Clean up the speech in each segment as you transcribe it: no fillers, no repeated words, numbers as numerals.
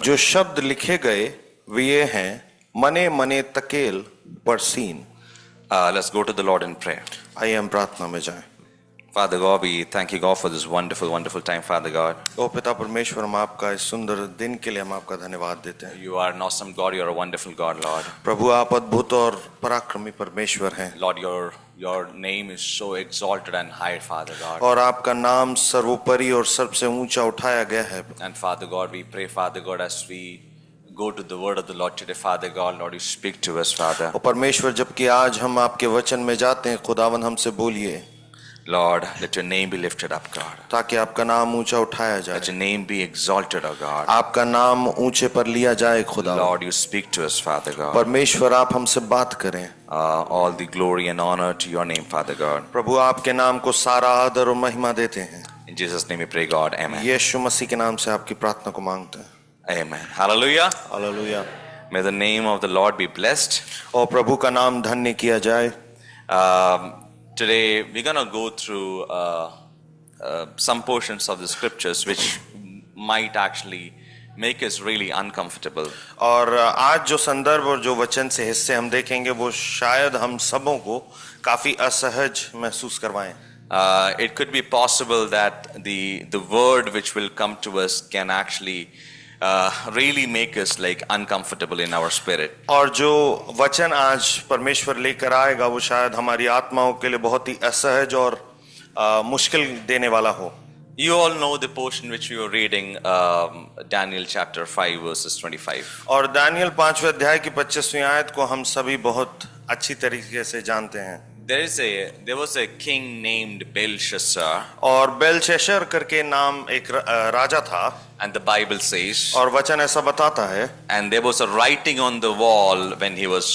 जो शब्द लिखे गए वे ये हैं, मने मने तकेल परसीन। Let's go to the Lord in prayer. आइए हम प्रार्थना में जाएं। Father God, we thank you, God, for this wonderful, wonderful time, Father God. ओ पिता परमेश्वर, हम आपका इस सुंदर दिन के लिए हम आपका धन्यवाद देते हैं। You are an awesome God. You are a wonderful God, Lord. प्रभु, आप अद्भुत और पराक्रमी परमेश्वर हैं। Lord, your name is so exalted and high, Father God. और आपका नाम सर्वोपरि और सबसे ऊंचा उठाया गया है। And Father God, we pray, Father God, as we go to the word of the Lord today, Father God, Lord, you speak to us, Father. और परमेश्वर, जबकि आज हम आपके वचन में जाते हैं, खुदावन हमसे बोलिए। Lord, let your name be lifted up, God. ताकि आपका नाम ऊंचा उठाया जाए, Let your name be exalted, O God. आपका नाम ऊंचे पर लिया जाए। खुदा Lord, you speak to us, Father God. परमेश्वर, आप हमसे बात करें। All the glory and honor to your name, Father God. प्रभु, आपके नाम को सारा आदर और महिमा देते हैं। In Jesus' name we pray, God. Amen. यीशु मसीह के नाम से आपकी प्रार्थना को मांगते हैं। Amen. Hallelujah. Hallelujah. May the name of the Lord be blessed. और प्रभु का नाम धन्य किया जाए। Today we're going to go through some portions of the scriptures which might actually make us really uncomfortable. और आज जो संदर्भ और जो वचन से हिस्से हम देखेंगे वो शायद हम सबों को काफी असहज महसूस करवाएं। It could be possible that the word which will come to us can actually really make us like uncomfortable in our spirit. और जो वचन आज परमेश्वर लेकर आएगा वो शायद हमारी आत्माओं के लिए बहुत ही असहज और मुश्किल देने वाला हो। You all know the portion which we were reading, Daniel chapter 5 verses 25. और दानियल 5वें अध्याय की 25वीं आयत को हम सभी बहुत अच्छी तरीके से जानते हैं। There was a king named Belshazzar. और बेलशस्सर करके नाम एक राजा था। And the Bible says, और वचन ऐसा बताता है, and there was a writing on the wall when he was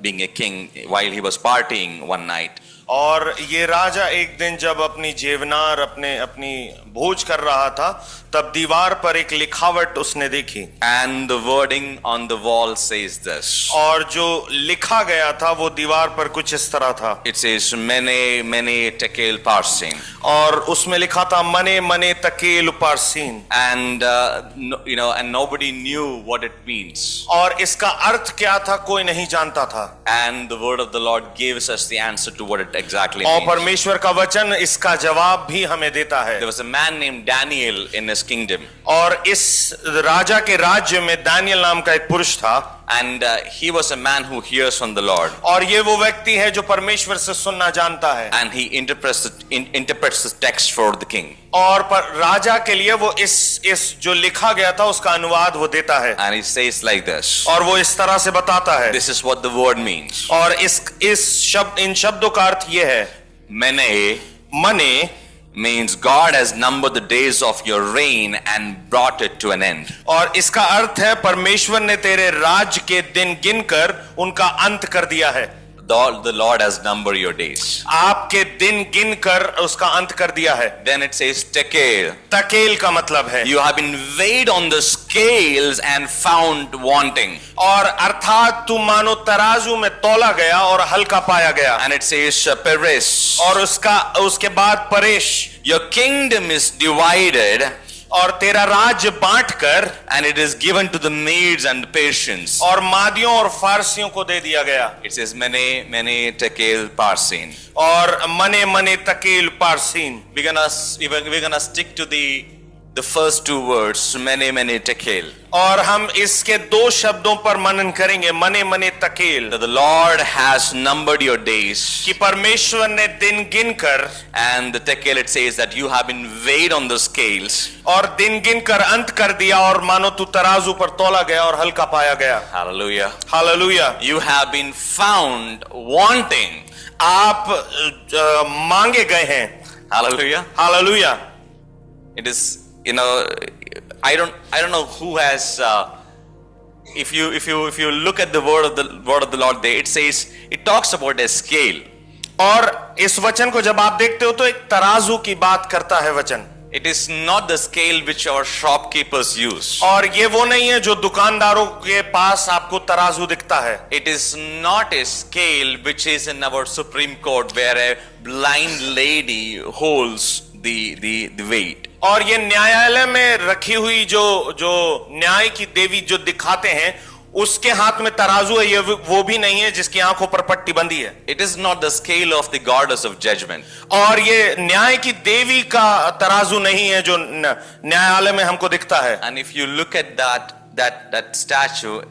being a king, while he was partying one night. और ये राजा एक दिन जब अपनी जेवनार अपनी भोज कर रहा था, तब दीवार पर एक लिखावट उसने देखी। And the wording on the wall says this. और जो लिखा गया था वो दीवार पर कुछ इस तरह था। It says many tekel parsin. और उसमें लिखा था मने मने तकेल पारसीन। And and nobody knew what it means. और इसका अर्थ क्या था कोई नहीं जानता था। And the word of the Lord gives us the answer to what it exactly और means. परमेश्वर का वचन इसका जवाब भी हमें देता है। There was a man named Daniel in his kingdom. और इस राजा के राज्य में दानियल नाम का एक पुरुष था। And he was a man who hears from the Lord. और ये वो व्यक्ति है जो परमेश्वर से सुनना जानता है। And he interprets the text for the king. और पर राजा के लिए वो इस जो लिखा गया था उसका अनुवाद वो देता है। And he says like this. और वो इस तरह से बताता है। This is what the word means. और इन शब्दों का अर्थ ये है, मने means God has numbered the days of your reign and brought it to an end. और इसका अर्थ है परमेश्वर ने तेरे राज के दिन गिनकर उनका अंत कर दिया है। The Lord has numbered your days. आपके दिन गिनकर उसका अंत कर दिया है। Then it says tekel. तकेल का मतलब है You have been weighed on the scales and found wanting. और अर्थात तू मानो तराजू में तौला गया और हल्का पाया गया। And it says peres. और उसके बाद Paresh. Your kingdom is divided. और तेरा राज्य बांटकर And it is given to the Medes and the Persians. और मादियों और फारसियों को दे दिया गया। It says many tekel parsin. और मने मने तकेल पारसीन। We're gonna stick to the first two words, many tekel. और हम इसके दो शब्दों पर मनन करेंगे, मने मने तकेल। That the Lord has numbered your days. कि परमेश्वर ने दिन गिनकर, And the tekel, it says that you have been weighed on the scales. और दिन गिनकर अंत कर दिया और मानो तू तराजू पर तौला गया और हल्का पाया गया। Hallelujah. Hallelujah. You have been found wanting. आप मांगे गए हैं। Hallelujah. Hallelujah. It is, I don't know who has if you look at the word of the Lord there, it talks about a scale. और इस वचन को जब आप देखते हो तो एक तराजू की बात करता है वचन। It is not the scale which our shopkeepers use. और ये वो नहीं है जो दुकानदारों के पास आपको तराजू दिखता है। It is not a scale which is in our Supreme Court where a blind lady holds the weight. और ये न्यायालय में रखी हुई जो जो न्याय की देवी जो दिखाते हैं, उसके हाथ में तराजू है, ये वो भी नहीं है जिसकी आंखों पर पट्टी बंधी है। It is not the scale of the goddess of judgment. और ये न्याय की देवी का तराजू नहीं है जो न्यायालय में हमको दिखता है। And if you look at that statue,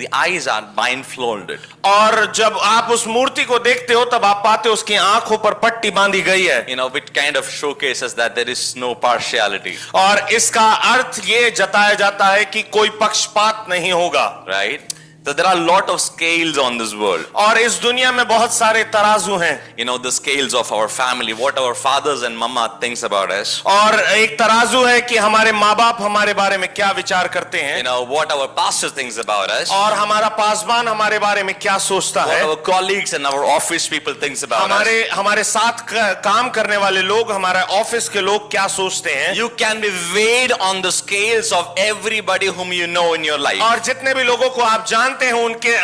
the eyes are blindfolded. और जब आप उस मूर्ति को देखते हो तब आप पाते हो उसकी आंखों पर पट्टी बांधी गई है। You know, which kind of showcases that there is no partiality. और इसका अर्थ ये जताया जाता है कि कोई पक्षपात नहीं होगा। Right? So there are a lot of scales on this world. और इस दुनिया में बहुत सारे तराजू हैं। You know, the scales of our family, what our fathers and mama thinks about us. और एक तराजू है कि हमारे माँ बाप हमारे बारे में क्या विचार करते हैं। You know, what our pastor thinks about us. और हमारा पासवान हमारे बारे में क्या सोचता What है। our colleagues and our office people thinks about us. हमारे साथ काम करने वाले लोग, हमारे ऑफिस के लोग क्या सोचते हैं। You can be weighed on the scales of everybody whom you know in your life. और जितने भी लोगों को आप जानते हैं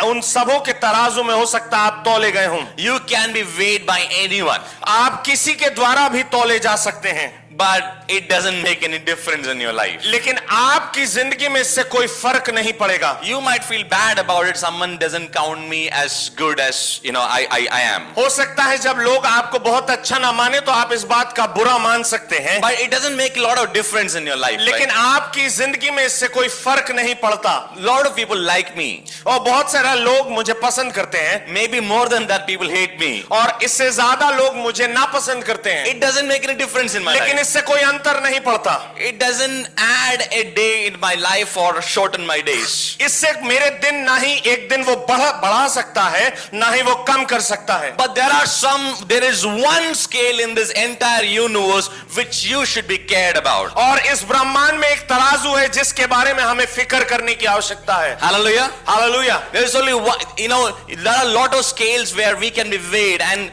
उन सबों के तराजू में हो सकता है आप तौले गए हों। You can be weighed by anyone. आप किसी के द्वारा भी तौले जा सकते हैं। But it doesn't make any difference in your life. लेकिन आपकी जिंदगी में इससे कोई फर्क नहीं पड़ेगा। You might feel bad about it. Someone doesn't count me as good as I am. हो सकता है जब लोग आपको बहुत अच्छा ना माने तो आप इस बात का बुरा मान सकते हैं। But it doesn't make a lot of difference in your life. लेकिन Right? आपकी जिंदगी में इससे कोई फर्क नहीं पड़ता। Lot of people like me. और बहुत सारे लोग मुझे पसंद करते हैं। Maybe more than that, people hate me. और इससे ज्यादा लोग मुझे नापसंद करते हैं। It doesn't make any difference in my लेकिन life. इससे कोई अंतर नहीं पड़ता। It doesn't add a day in my life or shorten my days. इससे मेरे दिन ना ही एक दिन वो बढ़ा सकता है, ना ही वो कम कर सकता है। But there is one scale in this entire universe which you should be cared about. और इस ब्रह्मांड में एक तराजू है जिसके बारे में हमें फिक्र करने की आवश्यकता है। Hallelujah. Hallelujah. There is only one, there are a lot of scales where we can be weighed and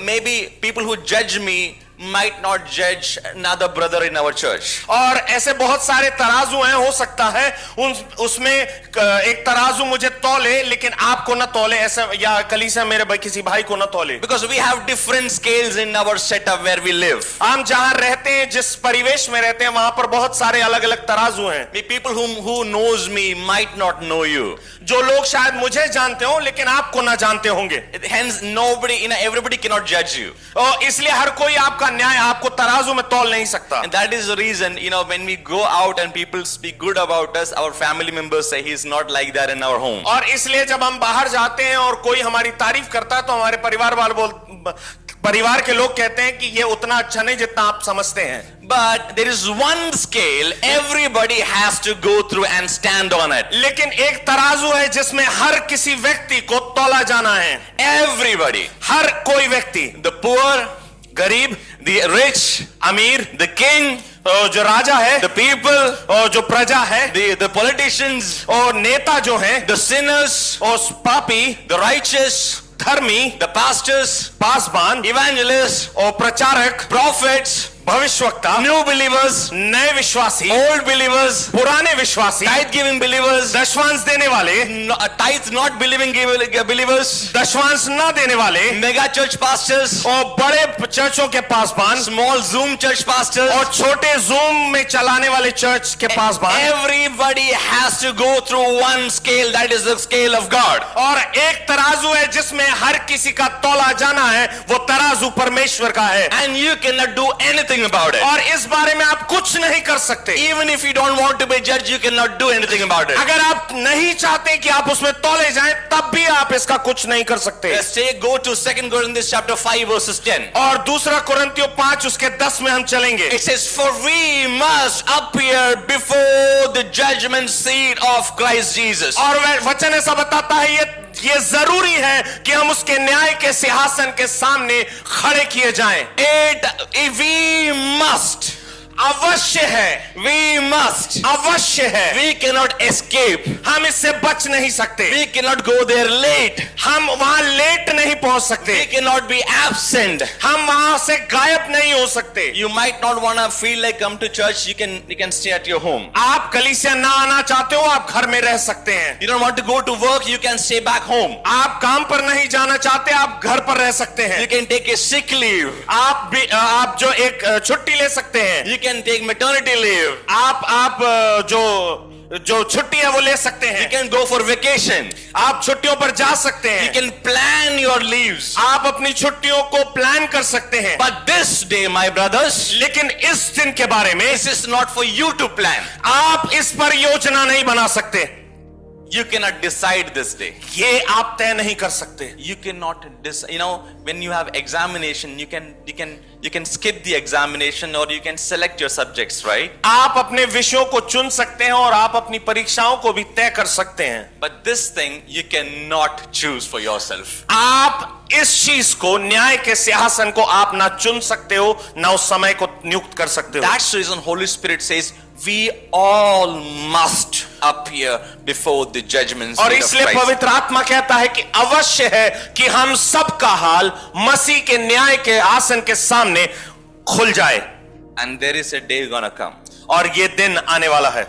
maybe people who judge me might not judge another brother in our church. और ऐसे बहुत सारे तराजू हैं, हो सकता है उसमें एक तराजू मुझे तौले लेकिन आपको ना तौले, ऐसा, या कलीसिया मेरे किसी भाई को ना तौले। Because we have different scales in our setup where we live. हम जहां रहते हैं, जिस परिवेश में रहते हैं, वहां पर बहुत सारे अलग अलग तराजू हैं। People who knows me might not know you. जो लोग शायद मुझे जानते हो लेकिन आपको ना जानते होंगे। Hence everybody cannot judge you. और इसलिए हर कोई आपका न्याय आपको तराजू में तौल नहीं सकता। And that is the reason, when we go out and people speak good about us, our family members say he's not like that in our home. और इसलिए जब हम बाहर जाते हैं और कोई हमारी तारीफ करता है तो हमारे परिवार के लोग कहते हैं कि ये उतना अच्छा नहीं जितना आप समझते हैं। But there is one scale everybody has to go through and stand on it. लेकिन एक तराजू है जिसमें हर किसी व्यक्ति को तौला जाना है। Everybody. हर कोई व्यक्ति, The poor, गरीब, the rich, अमीर, the king, जो राजा है, the people, और जो प्रजा है, the politicians, और नेता जो है, the sinners, और पापी, the righteous, धर्मी, the pastors, पासवान, evangelists, और प्रचारक, prophets, भविष्यवक्ता, new believers, नए विश्वासी, old believers, पुराने विश्वासी, tithe giving believers, दशवांश देने वाले, tithe not believing believers, दशवांश न देने वाले, mega church pastors, और बड़े चर्चों के Paswan, small Zoom church pastors, और छोटे जूम में चलाने वाले चर्च के Paswan. everybody has to go through one scale, that is the scale of God. और एक तराजू है जिसमें हर किसी का तौला जाना है, वो तराजू परमेश्वर का है। And you cannot do anything about it. और इस बारे में आप कुछ नहीं कर सकते। Even if you don't want to be judged, you cannot do anything about it. अगर आप नहीं चाहते कि आप उसमें तौले जाएं, तब भी आप इसका कुछ नहीं कर सकते। Let's go to 2 Corinthians chapter 5 verses 10. और दूसरा कुरिन्थियों 5 उसके 10 में हम चलेंगे। It says, for we must appear before the judgment seat of Christ Jesus. और वचन ऐसा बताता है ये जरूरी है कि हम उसके न्याय के सिंहासन के सामने खड़े किए जाएं। We must. अवश्य है, We must. अवश्य है, We cannot escape. हम इससे बच नहीं सकते, We cannot go there late. हम वहां लेट नहीं पहुंच सकते, We cannot be absent. हम वहां से गायब नहीं हो सकते। You might not want to feel like come to church. You can stay at your home. आप कलीसिया ना आना चाहते हो, आप घर में रह सकते हैं। You don't want to go to work. You can stay back home. आप काम पर नहीं जाना चाहते, आप घर पर रह सकते हैं। You can take a sick leave. आप जो एक छुट्टी ले सकते हैं, You can take maternity leave. आप जो छुट्टी है वो ले सकते You हैं। can go for vacation. आप छुट्टियों पर जा सकते You हैं, can plan your leaves. आप अपनी छुट्टियों को प्लान कर सकते हैं। But this day, my brothers, लेकिन इस दिन के बारे में this is not for you to plan. आप इस पर योजना नहीं बना सकते, You cannot decide this day. ये आप तय नहीं कर सकते। You cannot when you have examination, you can skip the examination or you can select your subjects, right? आप अपने विषयों को चुन सकते हैं और आप अपनी परीक्षाओं को भी तय कर सकते हैं। But this thing you cannot choose for yourself. आप इस चीज को, न्याय के सिंहासन को आप ना चुन सकते हो, ना उस समय को नियुक्त कर सकते हो। That's the reason Holy Spirit says we all must appear before the judgment और seat of इसलिए Christ. पवित्र आत्मा कहता है कि अवश्य है कि हम सबका हाल मसीह के न्याय के आसन के सामने खुल जाए। And there is a day gonna come. और ये दिन आने वाला है।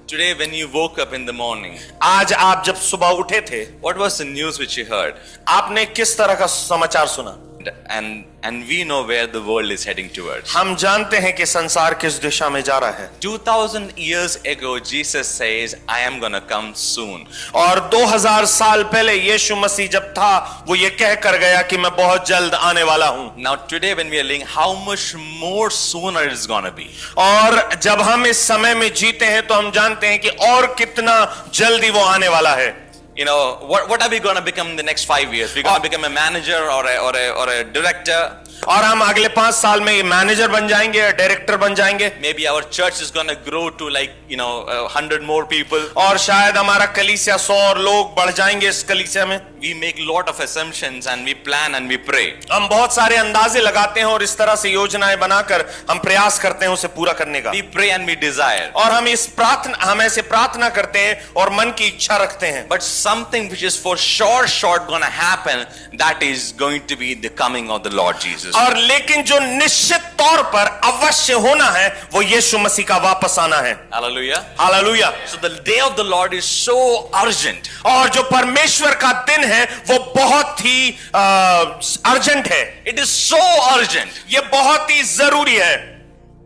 Today when you woke up in the morning, आज आप जब सुबह उठे थे, what was the news which you heard? आपने किस तरह का समाचार सुना? And we know where the world is heading towards. हम जानते हैं कि संसार किस दिशा में जा रहा है। 2000 years ago, Jesus says, I am gonna come soon. और 2000 साल पहले यीशु मसीह जब था, वो ये कह कर गया कि मैं बहुत जल्द आने वाला हूं। Now today when we are living, how much more sooner it is gonna be. और जब हम इस समय में जीते हैं तो हम जानते हैं कि और कितना जल्दी वो आने वाला है। What are we gonna become in the next 5 years? We're gonna become a manager or a director. और हम अगले 5 साल में ये मैनेजर बन जाएंगे या डायरेक्टर बन जाएंगे। Maybe our church is gonna grow to 100 more people. और शायद हमारा कलीसिया 100 और लोग बढ़ जाएंगे इस कलीसिया में। We make lot of assumptions and we plan and we pray. हम बहुत सारे अंदाजे लगाते हैं और इस तरह से योजनाएं बनाकर हम प्रयास करते हैं उसे पूरा करने का। We pray and we desire. और हम ऐसे प्रार्थना करते हैं और मन की इच्छा रखते हैं। But something which is for sure gonna happen, that is going to be the coming of the Lord Jesus. और लेकिन जो निश्चित तौर पर अवश्य होना है वो यीशु मसीह का वापस आना है। Hallelujah. Hallelujah. So the day of the Lord is so urgent. और जो परमेश्वर का दिन है वो बहुत ही अर्जेंट है। It is so urgent. ये बहुत ही जरूरी है।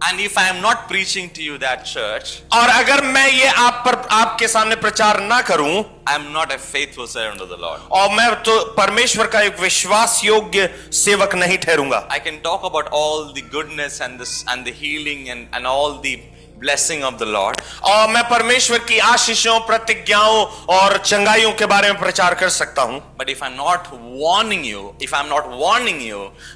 And if I am not preaching to you that church, और अगर मैं ये आपके सामने प्रचार ना करूं, I am not a faithful servant of the Lord. और मैं तो परमेश्वर का एक विश्वास योग्य सेवक नहीं ठहरूंगा। I can talk about all the goodness and the healing and all the blessing of the Lord. और मैं परमेश्वर की आशीषों, प्रतिज्ञाओं और चंगाइयों के बारे में प्रचार कर सकता हूं। But if I'm not warning you,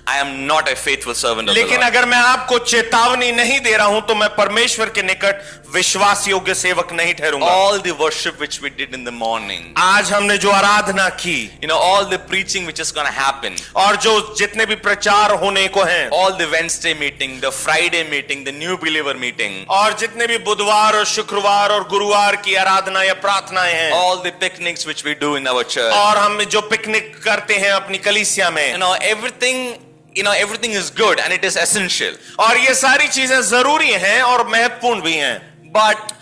I am not a faithful servant of the लेकिन Lord. अगर मैं आपको चेतावनी नहीं दे रहा हूं तो मैं परमेश्वर के निकट विश्वास योग्य सेवक नहीं ठहरूंगा। All the worship which we did in the morning, आज हमने जो आराधना की, all the preaching which is going to happen, और जो जितने भी प्रचार होने को हैं, all the Wednesday meeting, the Friday meeting, the new believer meeting, और जितने भी बुधवार और शुक्रवार और गुरुवार की आराधना या प्रार्थनाएं हैं, all the picnics which we do in our church, और हम जो पिकनिक करते हैं अपनी कलीसिया में, everything is good and it is essential. और ये सारी चीजें जरूरी हैं और महत्वपूर्ण भी हैं। But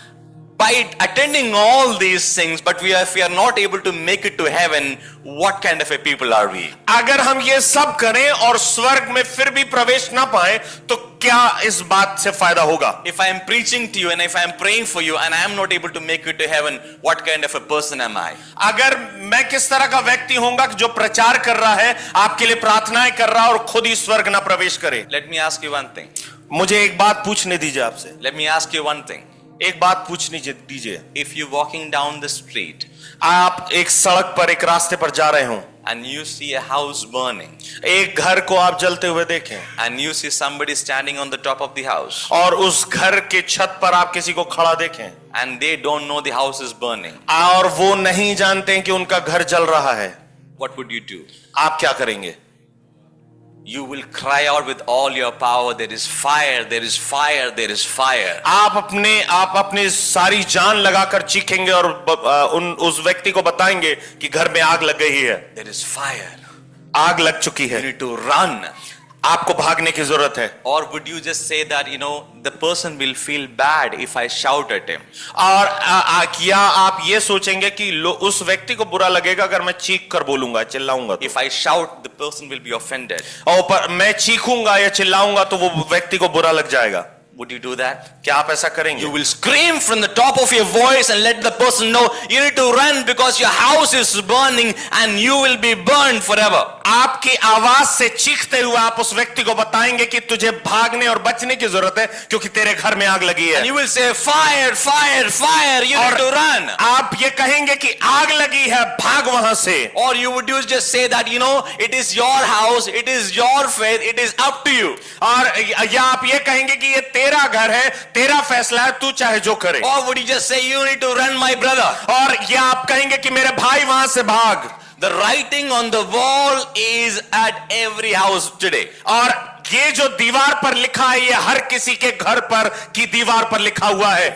by attending all these things, but if we are not able to make it to heaven, what kind of a people are we? अगर हम ये सब करें और स्वर्ग में फिर भी प्रवेश ना पाए तो क्या इस बात से फायदा होगा? If I am preaching to you and if I am praying for you and I am not able to make it to heaven, what kind of a person am I? अगर मैं किस तरह का व्यक्ति होऊंगा जो प्रचार कर रहा है, आपके लिए प्रार्थनाएं कर रहा है और खुद ही स्वर्ग ना प्रवेश करे? Let me ask you one thing. मुझे एक बात पूछने दीजिए आपसे। Let me ask you one thing. एक बात पूछनी दीजिए। If you walking down the street आप एक सड़क पर, एक रास्ते पर जा रहे हो and you see a house burning, एक घर को आप जलते हुए देखें, and you see somebody standing on the top of the house, और उस घर के छत पर आप किसी को खड़ा देखें, and they don't know the house is burning, और वो नहीं जानते हैं कि उनका घर जल रहा है, what would you do? आप क्या करेंगे? you will cry out with all your power, there is fire, there is fire, there is fire. आप अपनी सारी जान लगाकर चीखेंगे और उस व्यक्ति को बताएंगे कि घर में आग लग गई है, There is fire. आग लग चुकी You है, need to run. आपको भागने की जरूरत है. Or would you just say that, the person will feel bad if I shout at him? और क्या आप ये सोचेंगे कि उस व्यक्ति को बुरा लगेगा अगर मैं चीख कर बोलूंगा, चिल्लाऊंगा तो? If I shout, the person will be offended. और पर मैं चीखूंगा या चिल्लाऊंगा तो वो व्यक्ति को बुरा लग जाएगा. Would you do that? क्या आप ऐसा करेंगे? You will scream from the top of your voice and let the person know you need to run because your house is burning and you will be burned forever. आपकी आवाज से चीखते हुए आप उस व्यक्ति को बताएंगे कि तुझे भागने और बचने की जरूरत है क्योंकि तेरे घर में आग लगी है. And you will say fire, fire, fire, you need to run. आप ये कहेंगे कि आग लगी है, भाग वहां से. Or you would just say that it is your house, it is your faith, it is up to you. और या आप ये कहेंगे कि ये तेरा घर है, तेरा फैसला है, तू चाहे जो करे. Or would you just say you need to run, my brother? और या आप कहेंगे कि मेरे भाई वहां से भाग. The writing on the wall is at every house today. और ये जो दीवार पर लिखा है ये हर किसी के घर पर की दीवार पर लिखा हुआ है.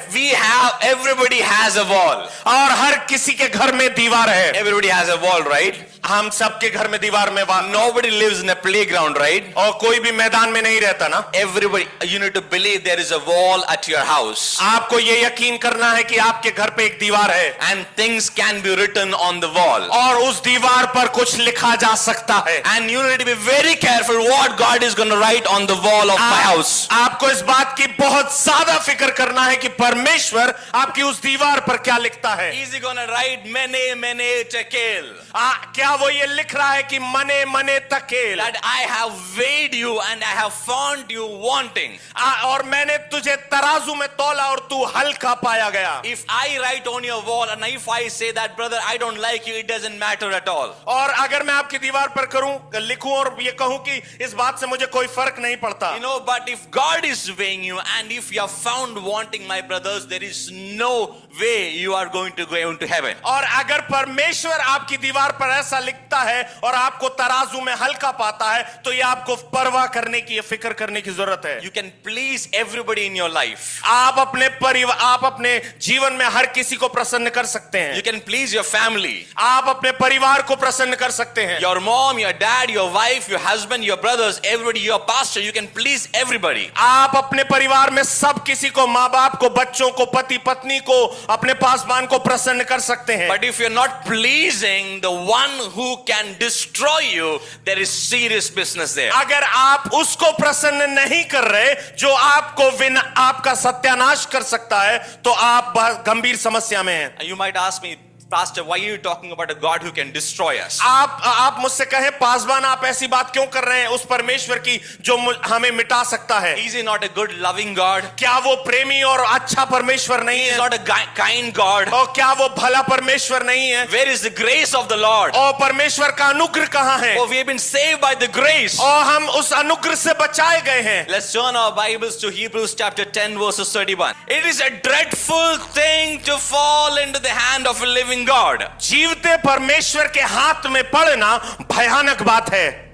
Everybody has a wall. और हर किसी के घर में दीवार है. Everybody has a wall, right? हम सबके घर में दीवार में Nobody lives in a playground, right? और कोई भी मैदान में नहीं रहता ना. Everybody, you need to believe there is a wall at your house. आपको ये यकीन करना है कि आपके घर पे एक दीवार है. And things can be written on the wall. और उस दीवार पर कुछ लिखा जा सकता है. And you need to be very careful what God is going to write on the wall of my house. आपको इस बात की बहुत ज्यादा फिक्र करना है कि परमेश्वर आपकी उस दीवार पर क्या लिखता है. Is he going to write mene tekel? क्या वो ये लिख रहा है कि मने मने तकेल, That I have weighed you and I have found you wanting. और मैंने तुझे तराजू में तोला और तू हल्का पाया गया. If I write on your wall and if I say that brother I don't like you, it doesn't matter at all. और अगर मैं आपकी दीवार पर लिखूं और ये कहूं कि इस बात से मुझे कोई फर्क नहीं पड़ता. But if God is weighing you and if you are found wanting, my brothers, there is no way you are going to go into heaven. और अगर परमेश्वर आपकी दीवार पर ऐसा लिखता है और आपको तराजू में हल्का पाता है तो ये आपको परवाह करने की, फिक्र करने की जरूरत है. You can please everybody in your life. आप अपने जीवन में हर किसी को प्रसन्न कर सकते हैं. You can please your family. आप अपने परिवार को प्रसन्न कर सकते हैं. Your mom, your dad, your wife, your husband, your brothers, everybody, your pastor, you can please everybody. आप अपने परिवार में सब किसी को, माँ बाप को, बच्चों को, पति पत्नी को, अपने पासवान को प्रसन्न कर सकते हैं. But if you're not pleasing the one who can destroy you, there is serious business there. अगर आप उसको प्रसन्न नहीं कर रहे जो आपका सत्यानाश कर सकता है तो आप गंभीर समस्या में हैं. You might ask me, Pastor, why are you talking about a God who can destroy us? आप मुझसे कहें, पासवान आप ऐसी बात क्यों कर रहे हैं उस परमेश्वर की जो हमें मिटा सकता है? Is he not a good loving God? क्या वो प्रेमी और अच्छा परमेश्वर नहीं He is है? not a kind God? और क्या वो भला परमेश्वर नहीं है? Where is the grace of the Lord? और परमेश्वर का अनुग्रह कहाँ है? Oh, we have been saved by the grace. और हम उस अनुग्रह से बचाए गए हैं. Let's turn our Bibles to Hebrews chapter 10 verses 31. It is a dreadful thing to fall into the hand of a living God. जीवते परमेश्वर के हाथ में पड़ना भयानक बात है.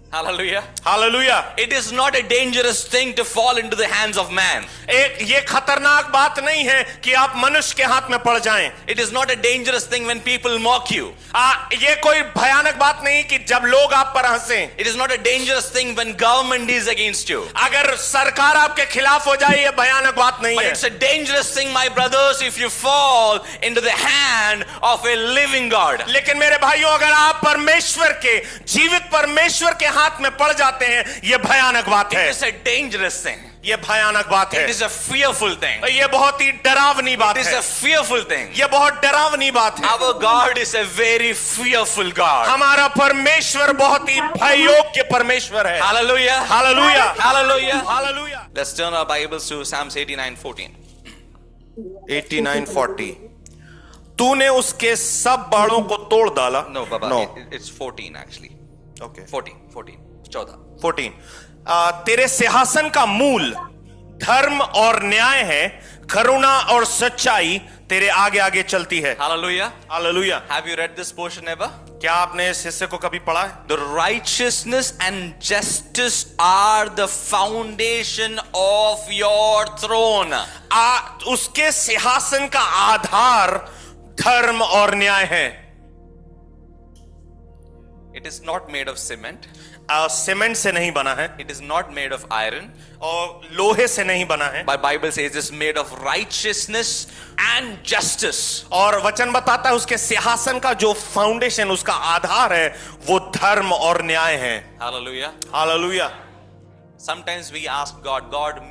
Hallelujah. Hallelujah. It is not a dangerous thing to fall into the hands of man. ये खतरनाक बात नहीं है कि आप मनुष्य के हाथ में पड़ जाएं. It is not a dangerous thing when people mock you. ये कोई भयानक बात नहीं कि जब लोग आप पर हंसें. It is not a dangerous thing when government is against you. अगर सरकार आपके खिलाफ हो जाए ये भयानक बात नहीं But है. it's a dangerous thing, my brothers, if you fall into the hand of a living God. लेकिन मेरे भाइयों, अगर आप परमेश्वर के, जीवित परमेश्वर के हाथ में पड़ जाते हैं ये भयानक बात है. It is a dangerous thing. ये भयानक बात है. It is a fearful thing. ये बहुत ही डरावनी बात It is है. a fearful thing. ये बहुत डरावनी बात है. Our God is a very fearful God. हमारा परमेश्वर बहुत ही भययोग्य परमेश्वर है. Hallelujah. Hallelujah. Hallelujah. Hallelujah. Let's turn our Bibles to Psalms 89:14. 89:40. तूने उसके सब बाड़ों को तोड़ डाला. No, Baba. No. It's 14 actually. Okay. 14. 14. 14. तेरे सिंहासन का मूल धर्म और न्याय है, करुणा और सच्चाई तेरे आगे आगे चलती है। Hallelujah. Hallelujah. Have you read this portion ever? क्या आपने इस हिस्से को कभी पढ़ा है? The righteousness and justice are the foundation of your throne. उसके सिंहासन का आधार धर्म और न्याय है। It is not made of cement. Cement से नहीं बना है It is not made of iron. और लोहे से नहीं बना है, But Bible says it's made of righteousness and justice. और वचन बताता है उसके सिंहासन का जो फाउंडेशन, उसका आधार है, वो धर्म और न्याय है। Hallelujah. Hallelujah. Sometimes we ask God, God,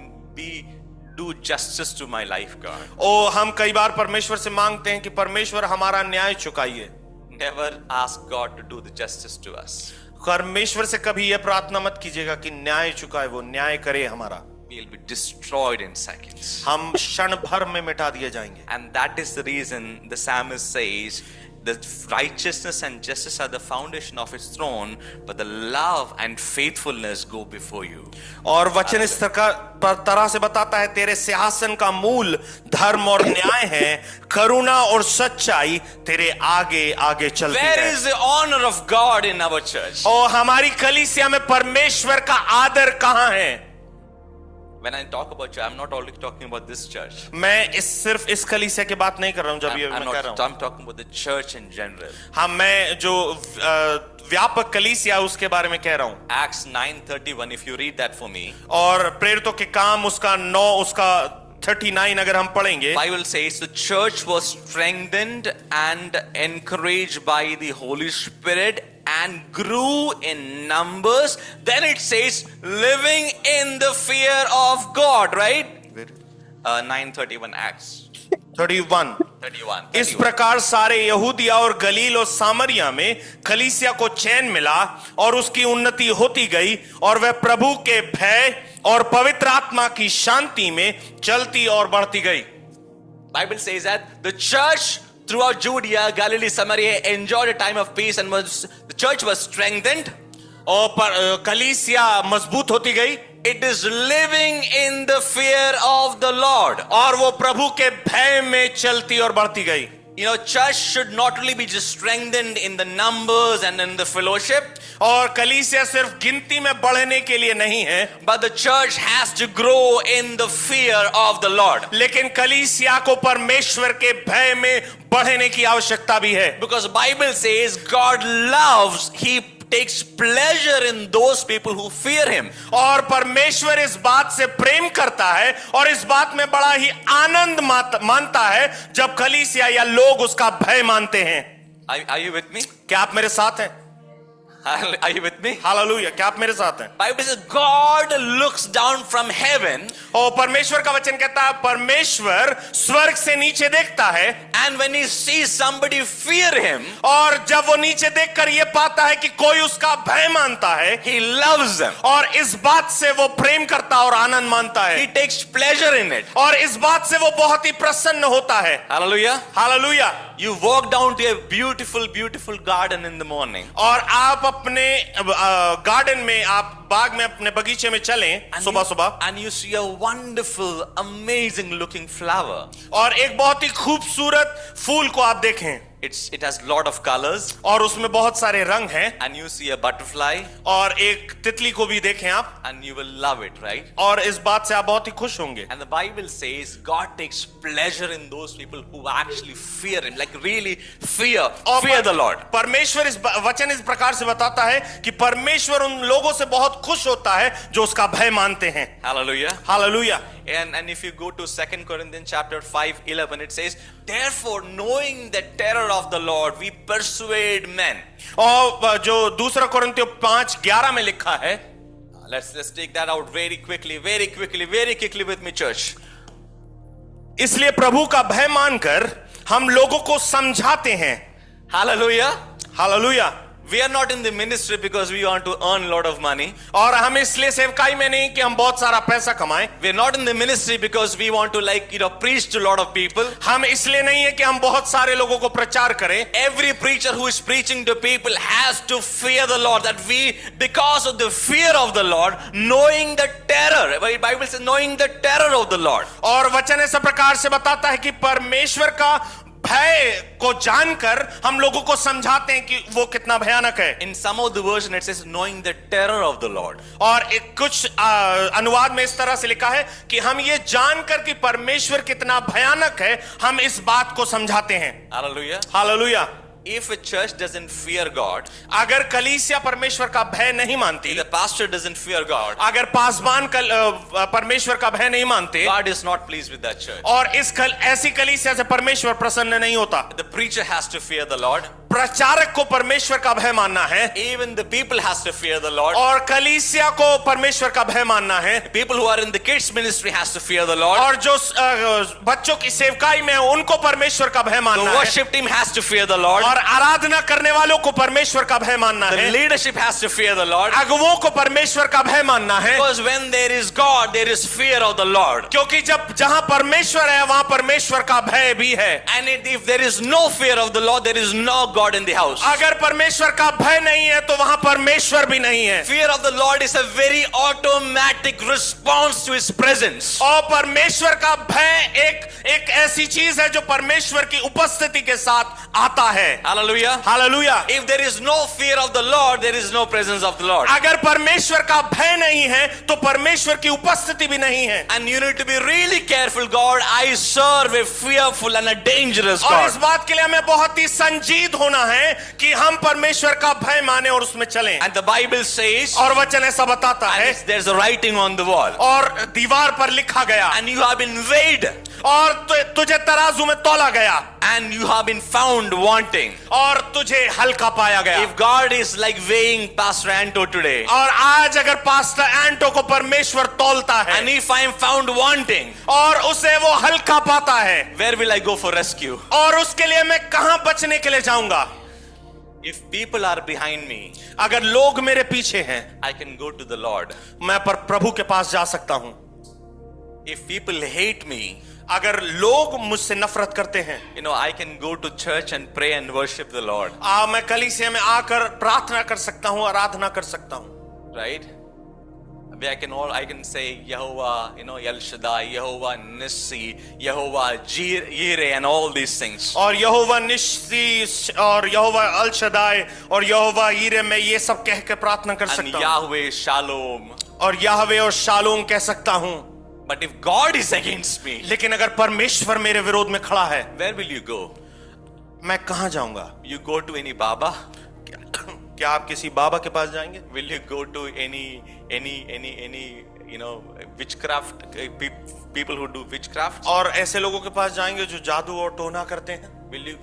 do justice to my life, God. ओ हम कई बार परमेश्वर से मांगते हैं कि परमेश्वर हमारा न्याय चुकाइए। Never ask God to do the justice to us. परमेश्वर से कभी यह प्रार्थना मत कीजिएगा कि न्याय चुकाए, वो न्याय करे हमारा। We'll be destroyed in seconds. हम क्षण भर में मिटा दिए जाएंगे। And that is the reason the psalmist says the righteousness and justice are the foundation of his throne, but the love and faithfulness go before you. और वचन इस तरह से बताता है, तेरे सिंहासन का मूल धर्म और न्याय है, करुणा और सच्चाई तेरे आगे आगे चलती है। Where is the honor of God in our church? और हमारी कलीसिया में परमेश्वर का आदर कहां है? When I talk about church, I'm not only talking about this church. मैं सिर्फ इस कलीसिया की बात नहीं कर रहा हूं, जब ये मैं कह रहा हूं, I'm talking about the church in general. हाँ, मैं जो व्यापक कलीसिया उसके बारे में कह रहा हूं। Acts 9:31, if you read that for me. और प्रेरितों के काम उसका 9 उसका 39 अगर हम पढ़ेंगे, Bible says the church was strengthened and encouraged by the Holy Spirit and grew in numbers. Then it says living in the fear of God, right? 9:31 Acts 31। 31. इस प्रकार सारे यहूदिया और गलील और सामरिया में कलीसिया को चैन मिला और उसकी उन्नति होती गई, और वह प्रभु के भय और पवित्र आत्मा की शांति में चलती और बढ़ती गई। Bible says that the church throughout Judea, Galilee, Samaria enjoyed a time of peace and the church was strengthened. और कलीसिया मजबूत होती गई। It is living in the fear of the Lord. और वो प्रभु के भय में चलती और बढ़ती गई। You know, church should not only be just strengthened in the numbers and in the fellowship, और कलीसिया सिर्फ गिनती में बढ़ने के लिए नहीं है, but the church has to grow in the fear of the Lord. लेकिन कलीसिया को परमेश्वर के भय में बढ़ने की आवश्यकता भी है। Because Bible says God loves, He takes pleasure in those people who fear Him. और परमेश्वर इस बात से प्रेम करता है और इस बात में बड़ा ही आनंद मानता है जब कलीसिया या लोग उसका भय मानते हैं। Are you with me? क्या आप मेरे साथ हैं? Are you with me? Hallelujah. क्या आप मेरे साथ हैं? Bible says God looks down from heaven. और परमेश्वर का वचन कहता है परमेश्वर स्वर्ग से नीचे देखता है, And when He sees somebody fear Him, और जब वो नीचे देखकर ये पाता है कि कोई उसका भय मानता है, He loves them. और इस बात से वो प्रेम करता और आनंद मानता है, He takes pleasure in it. और इस बात से वो बहुत ही प्रसन्न होता है। Hallelujah. Hallelujah. You walk down to a beautiful, beautiful garden in the morning. और आप अपने गार्डन में, आप बाग में, अपने बगीचे में चलें सुबह सुबह, And you see a wonderful, amazing looking flower. और एक बहुत ही खूबसूरत फूल को आप देखें, It has lot of colors. और उसमें बहुत सारे रंग हैं, And you see a butterfly. और एक तितली को भी देखें आप, And you will love it, right? और इस बात से आप बहुत ही खुश होंगे। And the Bible says God takes pleasure in those people who actually fear Him, like really fear the Lord. परमेश्वर इस वचन इस प्रकार से बताता है कि परमेश्वर उन लोगों से बहुत खुश होता है जो उसका भय मानते हैं। Hallelujah. Hallelujah. And if you go to 2 Corinthians chapter 5:11, it says, therefore knowing the terror of the Lord, we persuade men. और जो दूसरा कोरिन्थियों 5:11 में लिखा है, Let's take that out very quickly with me, church. इसलिए प्रभु का भय मानकर हम लोगों को समझाते हैं। Hallelujah. Hallelujah. We are not in the ministry because we want to earn a lot of money. और हम इसलिए सेवकाई में नहीं कि हम बहुत सारा पैसा कमाएं. We are not in the ministry because we want to preach to a lot of people. हम इसलिए नहीं है कि हम बहुत सारे लोगों को प्रचार करें. Every preacher who is preaching to people has to fear the Lord. That we, because of the fear of the Lord, knowing the terror. The Bible says knowing the terror of the Lord. और वचन इस प्रकार से बताता है कि परमेश्वर का भय को जानकर हम लोगों को समझाते हैं कि वो कितना भयानक है. In some of the version it says knowing the terror of the Lord. और कुछ अनुवाद में इस तरह से लिखा है कि हम ये जानकर कि परमेश्वर कितना भयानक है, हम इस बात को समझाते हैं. Hallelujah. Hallelujah. If a church doesn't fear God, अगर कलीसिया परमेश्वर का भय नहीं मानती, the pastor doesn't fear God, अगर पासबान परमेश्वर का भय नहीं मानते, God is not pleased with that church. और ऐसी कलीसिया से परमेश्वर प्रसन्न नहीं होता. The preacher has to fear the Lord. प्रचारक को परमेश्वर का भय मानना है. Even the people has to fear the Lord. और कलीसिया को परमेश्वर का भय मानना है. People who are in the kids ministry has to fear the Lord. और जो बच्चों की सेवकाई में है उनको परमेश्वर का भय मानना The है. worship team has to fear the Lord. और आराधना करने वालों को परमेश्वर का भय मानना The है. leadership has to fear the Lord. अगुवों को परमेश्वर का भय मानना है. Because when there is God, there is fear of the Lord. क्योंकि जहां परमेश्वर है वहां परमेश्वर का भय भी है. And if there is no fear of the Lord, there is no God in the house. अगर परमेश्वर का भय नहीं है तो वहां परमेश्वर भी नहीं है. Fear of the Lord is a very automatic response to His presence. और परमेश्वर का भय एक ऐसी चीज है जो परमेश्वर की उपस्थिति के साथ आता है. Hallelujah. Hallelujah. If there is no fear of the Lord, there is no presence of the Lord. अगर परमेश्वर का भय नहीं है तो परमेश्वर की उपस्थिति भी नहीं है. And you need to be really careful. God, I serve a fearful and a dangerous और इस God. बात के लिए हमें बहुत ही संजीद होना है कि हम परमेश्वर का भय माने और उसमें चलें. And the Bible says, और वचन ऐसा बताता है, and there's a writing on the wall. और दीवार पर लिखा गया, And you have been weighed, और तुझे तराजू में तोला गया, and you have been found wanting. और तुझे हल्का पाया गया. If God is like weighing Pastor Anto today, और आज अगर पास्टर एंटो को परमेश्वर तोलता है and if I am found wanting, और उसे वो हल्का पाता है, where will I go for rescue? और उसके लिए मैं कहां बचने के लिए जाऊंगा? If people are behind me, अगर लोग मेरे पीछे हैं, I can go to the Lord. मैं प्रभु के पास जा सकता हूं. If people hate me, अगर लोग मुझसे नफरत करते हैं, I can go to church and pray and worship the Lord. मैं कलीसिया में आकर प्रार्थना कर सकता हूं, आराधना कर सकता हूं. Right? I can say Yehovah, El Shaddai, Yehovah Nissi, Yehovah Jireh, and all these things. और यहोवा निस्सी और यहोवा अल शदाई और यहोवा यीरे में ये सब कह के प्रार्थना कर And सकता हूं. Yahweh Shalom. और याहवे और शालोम कह सकता हूं. But if God is against me, लेकिन अगर परमेश्वर मेरे विरोध में खड़ा है, where will you go? मैं कहां जाऊंगा? You go to any Baba? क्या आप किसी बाबा के पास जाएंगे? Will you go to any witchcraft people who do witchcraft? और ऐसे लोगों के पास जाएंगे जो जादू और टोना करते हैं?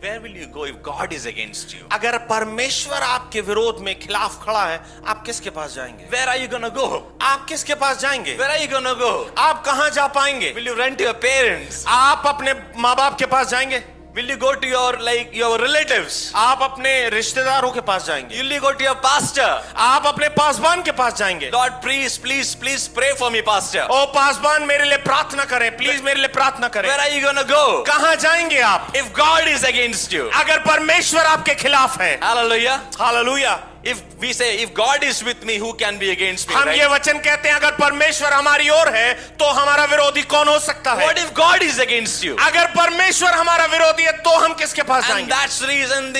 Where will you go if God is against you? अगर परमेश्वर आपके विरोध में खिलाफ खड़ा है, आप किसके पास जाएंगे? Where are you gonna go? आप किसके पास जाएंगे? Where are you gonna go? आप कहां जा पाएंगे? Will you run to your parents? आप अपने माँ बाप के पास जाएंगे? Will you go to your relatives? आप अपने रिश्तेदारों के पास जाएंगे? Will you go to your pastor? आप अपने पासबान के पास जाएंगे? Lord, please pray for me, pastor. ओ पासबान मेरे लिए प्रार्थना करें, प्लीज मेरे लिए प्रार्थना करें. Where are you gonna go? कहां जाएंगे आप? If God is against you. अगर परमेश्वर आपके खिलाफ है. Hallelujah. Hallelujah. If we say, if God is with me, who can be against me? हम Right? ये वचन कहते हैं अगर परमेश्वर हमारी ओर है तो हमारा विरोधी कौन हो सकता है? What if God is against you? अगर परमेश्वर हमारा विरोधी है तो हम किसके पास And जाएंगे? that's the reason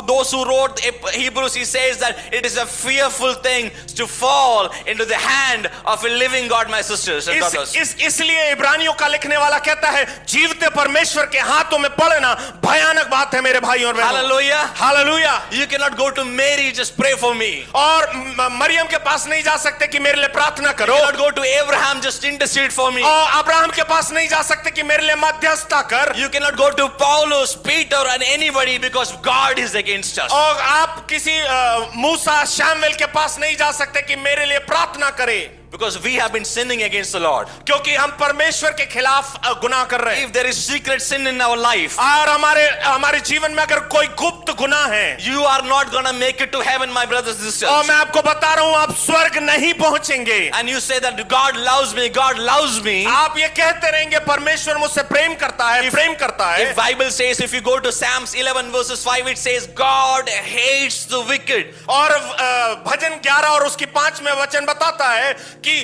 those who wrote Hebrews, he says that it is a fearful thing to fall into the hand of a living God, my sisters and daughters. इसलिए इब्रानियों का लिखने वाला कहता है जीवते परमेश्वर के हाथों में पड़ना भयानक बात है मेरे भाई और बहनों. Hallelujah. Hallelujah. You cannot go to Mary, just pray for me. और मरियम के पास नहीं जा सकते कि मेरे लिए प्रार्थना करो. You cannot go to Abraham, just intercede for me. और अब्राहम के पास नहीं जा सकते कि मेरे लिए मध्यस्थता कर. You cannot go to Paulus, Peter, and anybody because God is against us. और आप किसी मूसा शैमुएल के पास नहीं जा सकते कि मेरे लिए प्रार्थना करे. Because we have been sinning against the Lord. क्योंकि हम परमेश्वर के खिलाफ गुनाह कर रहे हैं। If there is secret sin in our life, और हमारे जीवन में अगर कोई गुप्त गुनाह है, you are not gonna make it to heaven, my brothers and sisters. और मैं आपको बता रहा हूं आप स्वर्ग नहीं पहुंचेंगे। And you say that God loves me, God loves me. आप ये कहते रहेंगे परमेश्वर मुझसे प्रेम करता है, प्रेम करता है। If Bible says, if you go to Psalms 11 verses 5, it says God hates the wicked. और भजन 11 और उसकी 5वें वचन बताता है कि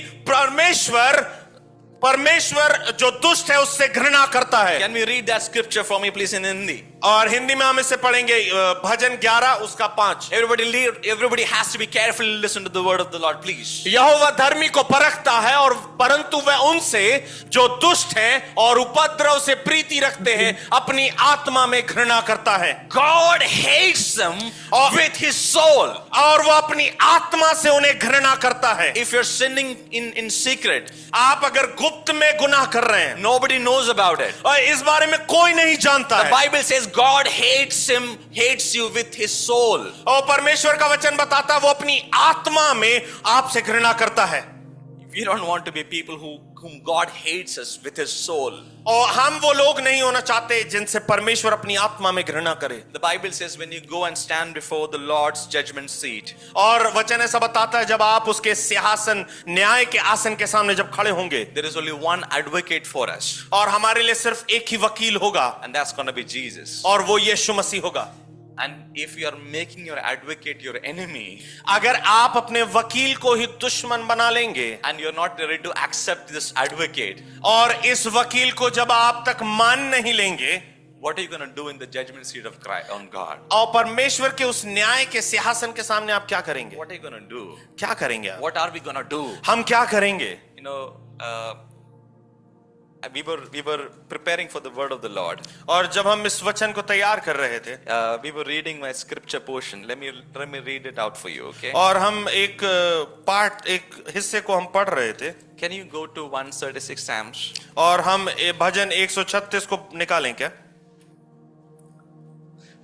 परमेश्वर जो दुष्ट है उससे घृणा करता है। Can we read that scripture for me please in Hindi? और हिंदी में हम इसे पढ़ेंगे, भजन 11 उसका 5। Everybody has to be careful to listen to the word of the Lord, please. यहोवा धर्मी को परखता है और परंतु वह उनसे जो दुष्ट हैं और उपद्रव से प्रीति रखते हैं अपनी आत्मा में घृणा करता है। God hates them with his soul. और वो अपनी आत्मा से उन्हें घृणा करता है। If you're sinning in secret, आप अगर गुप्त में गुनाह कर रहे हैं, nobody knows about it. और इस बारे में कोई नहीं जानता The है। Bible says God hates you with his soul. और परमेश्वर का वचन बताता है वो अपनी आत्मा में आपसे घृणा करता है। We don't want to be people whom God hates us with his soul. और हम वो लोग नहीं होना चाहते जिनसे परमेश्वर अपनी आत्मा में घृणा करे। The Bible says when you go and stand before the Lord's judgment seat, और वचन ऐसा बताता है जब आप उसके सिंहासन न्याय के आसन के सामने जब खड़े होंगे, there is only one advocate for us, और हमारे लिए सिर्फ एक ही वकील होगा, and that's going to be Jesus. और वो यीशु मसीह होगा। And if you are making your advocate your enemy, अगर आप अपने वकील को ही दुश्मन बना लेंगे, and you're not ready to accept this advocate, और इस वकील को जब आप तक मान नहीं लेंगे, what are you going to do in the judgment seat of Christ on God? और परमेश्वर के उस न्याय के सिंहासन के सामने आप क्या करेंगे? What are you going to do? क्या करेंगे आप? What are we going to do? हम क्या करेंगे? You know, we were preparing for the word of the Lord. और जब हम इस वचन को तैयार कर रहे थे, We were reading my scripture portion. Let me read it out for you, okay? और हम एक हिस्से को हम पढ़ रहे थे, Can you go to 136 Psalms? और हम भजन 136 को निकालें क्या?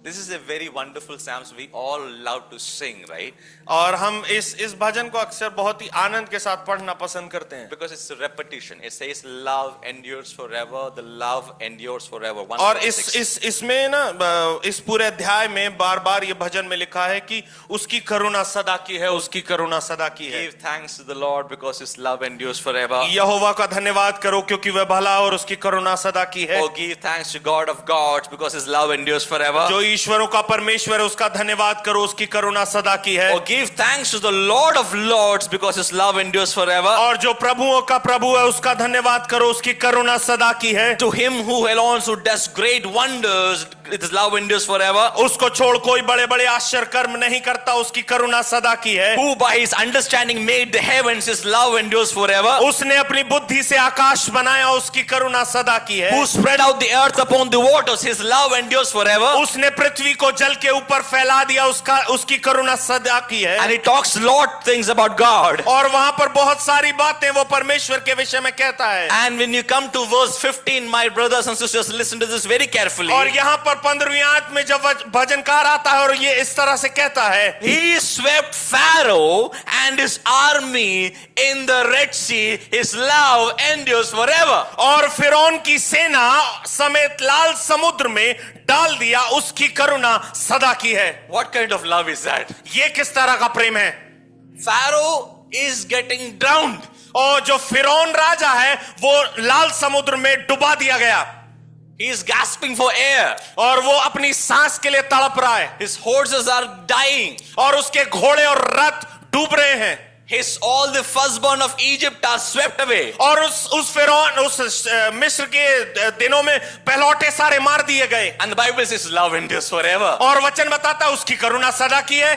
This is a very wonderful Psalms. We all love to sing, right? और हम इस भजन को अक्सर बहुत ही आनंद के साथ पढ़ना पसंद करते हैं, Because it's a repetition. It says love endures forever. The love endures forever. और 136. इसमें ना इस पूरे अध्याय में बार बार ये भजन में लिखा है कि उसकी करुणा सदा की है, उसकी करुणा सदा की है। Give thanks to the Lord because his love endures forever. यहोवा का धन्यवाद करो क्योंकि वह भला और उसकी करुणा सदा की है। Oh, give thanks to God of gods because his love endures forever. जो ईश्वरों का परमेश्वर है उसका धन्यवाद करो, उसकी करुणा सदा की है। Oh, give thanks to the Lord of lords because his love endures forever. और जो प्रभुओं का प्रभु है उसका धन्यवाद करो, उसकी करुणा सदा की है। To him who alone who does great wonders, his love endures forever. उसको छोड़ कोई बड़े बड़े आश्चर्य कर्म नहीं करता, उसकी करुणा सदा की है। Who by his understanding made the heavens, his love endures forever. उसने अपनी बुद्धि से आकाश बनाया, उसकी करुणा सदा की है। Who spread out the earth upon the waters, his love endures forever. उसने पृथ्वी को जल के ऊपर फैला दिया, उसकी करुणा सदा की है। And he talks lot things about God. और वहां पर बहुत सारी बातें वो परमेश्वर के विषय में कहता है। And when you come to verse 15, my brothers and sisters, listen to this very carefully. और यहाँ पर 15वीं आयत में जब भजनकार आता है और ये इस तरह से कहता है, He swept Pharaoh and his army in the Red Sea. His love endures forever. और फिरौन की सेना समेत लाल समुद्र में डाल दिया, उसकी करुणा सदा की है। What kind of love is that? ये किस तरह का प्रेम है? Pharaoh is getting drowned. और जो फिरौन राजा है वो लाल समुद्र में डुबा दिया गया, He is gasping for air. और वो अपनी सांस के लिए तड़प रहा है, His horses are dying. और उसके घोड़े और रथ डूब रहे हैं, All the firstborn of Egypt are swept away. और उस फिरौन उस मिस्र के दिनों में पहलौठे सारे मार दिए गए। And the Bible says love endures forever. और वचन बताता है उसकी करुणा सदा की है।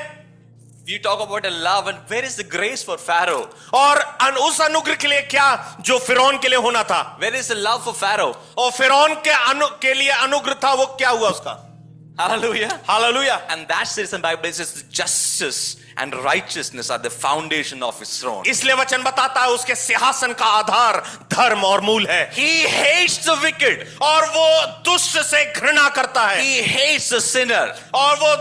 You talk about a love, and where is the grace for Pharaoh? और उस अनुग्रह के लिए क्या जो फिरौन के लिए होना था, Where is the love for Pharaoh? और फिरौन के लिए अनुग्रह था, वो क्या हुआ उसका? Hallelujah. Hallelujah. And that's the reason Bible says justice and righteousness are the foundation of his throne. इसलिए वचन बताता है उसके सिंहासन का आधार धर्म और मूल है। He hates the wicked. और वो दुष्ट से घृणा करता है, He hates the sinner. और वो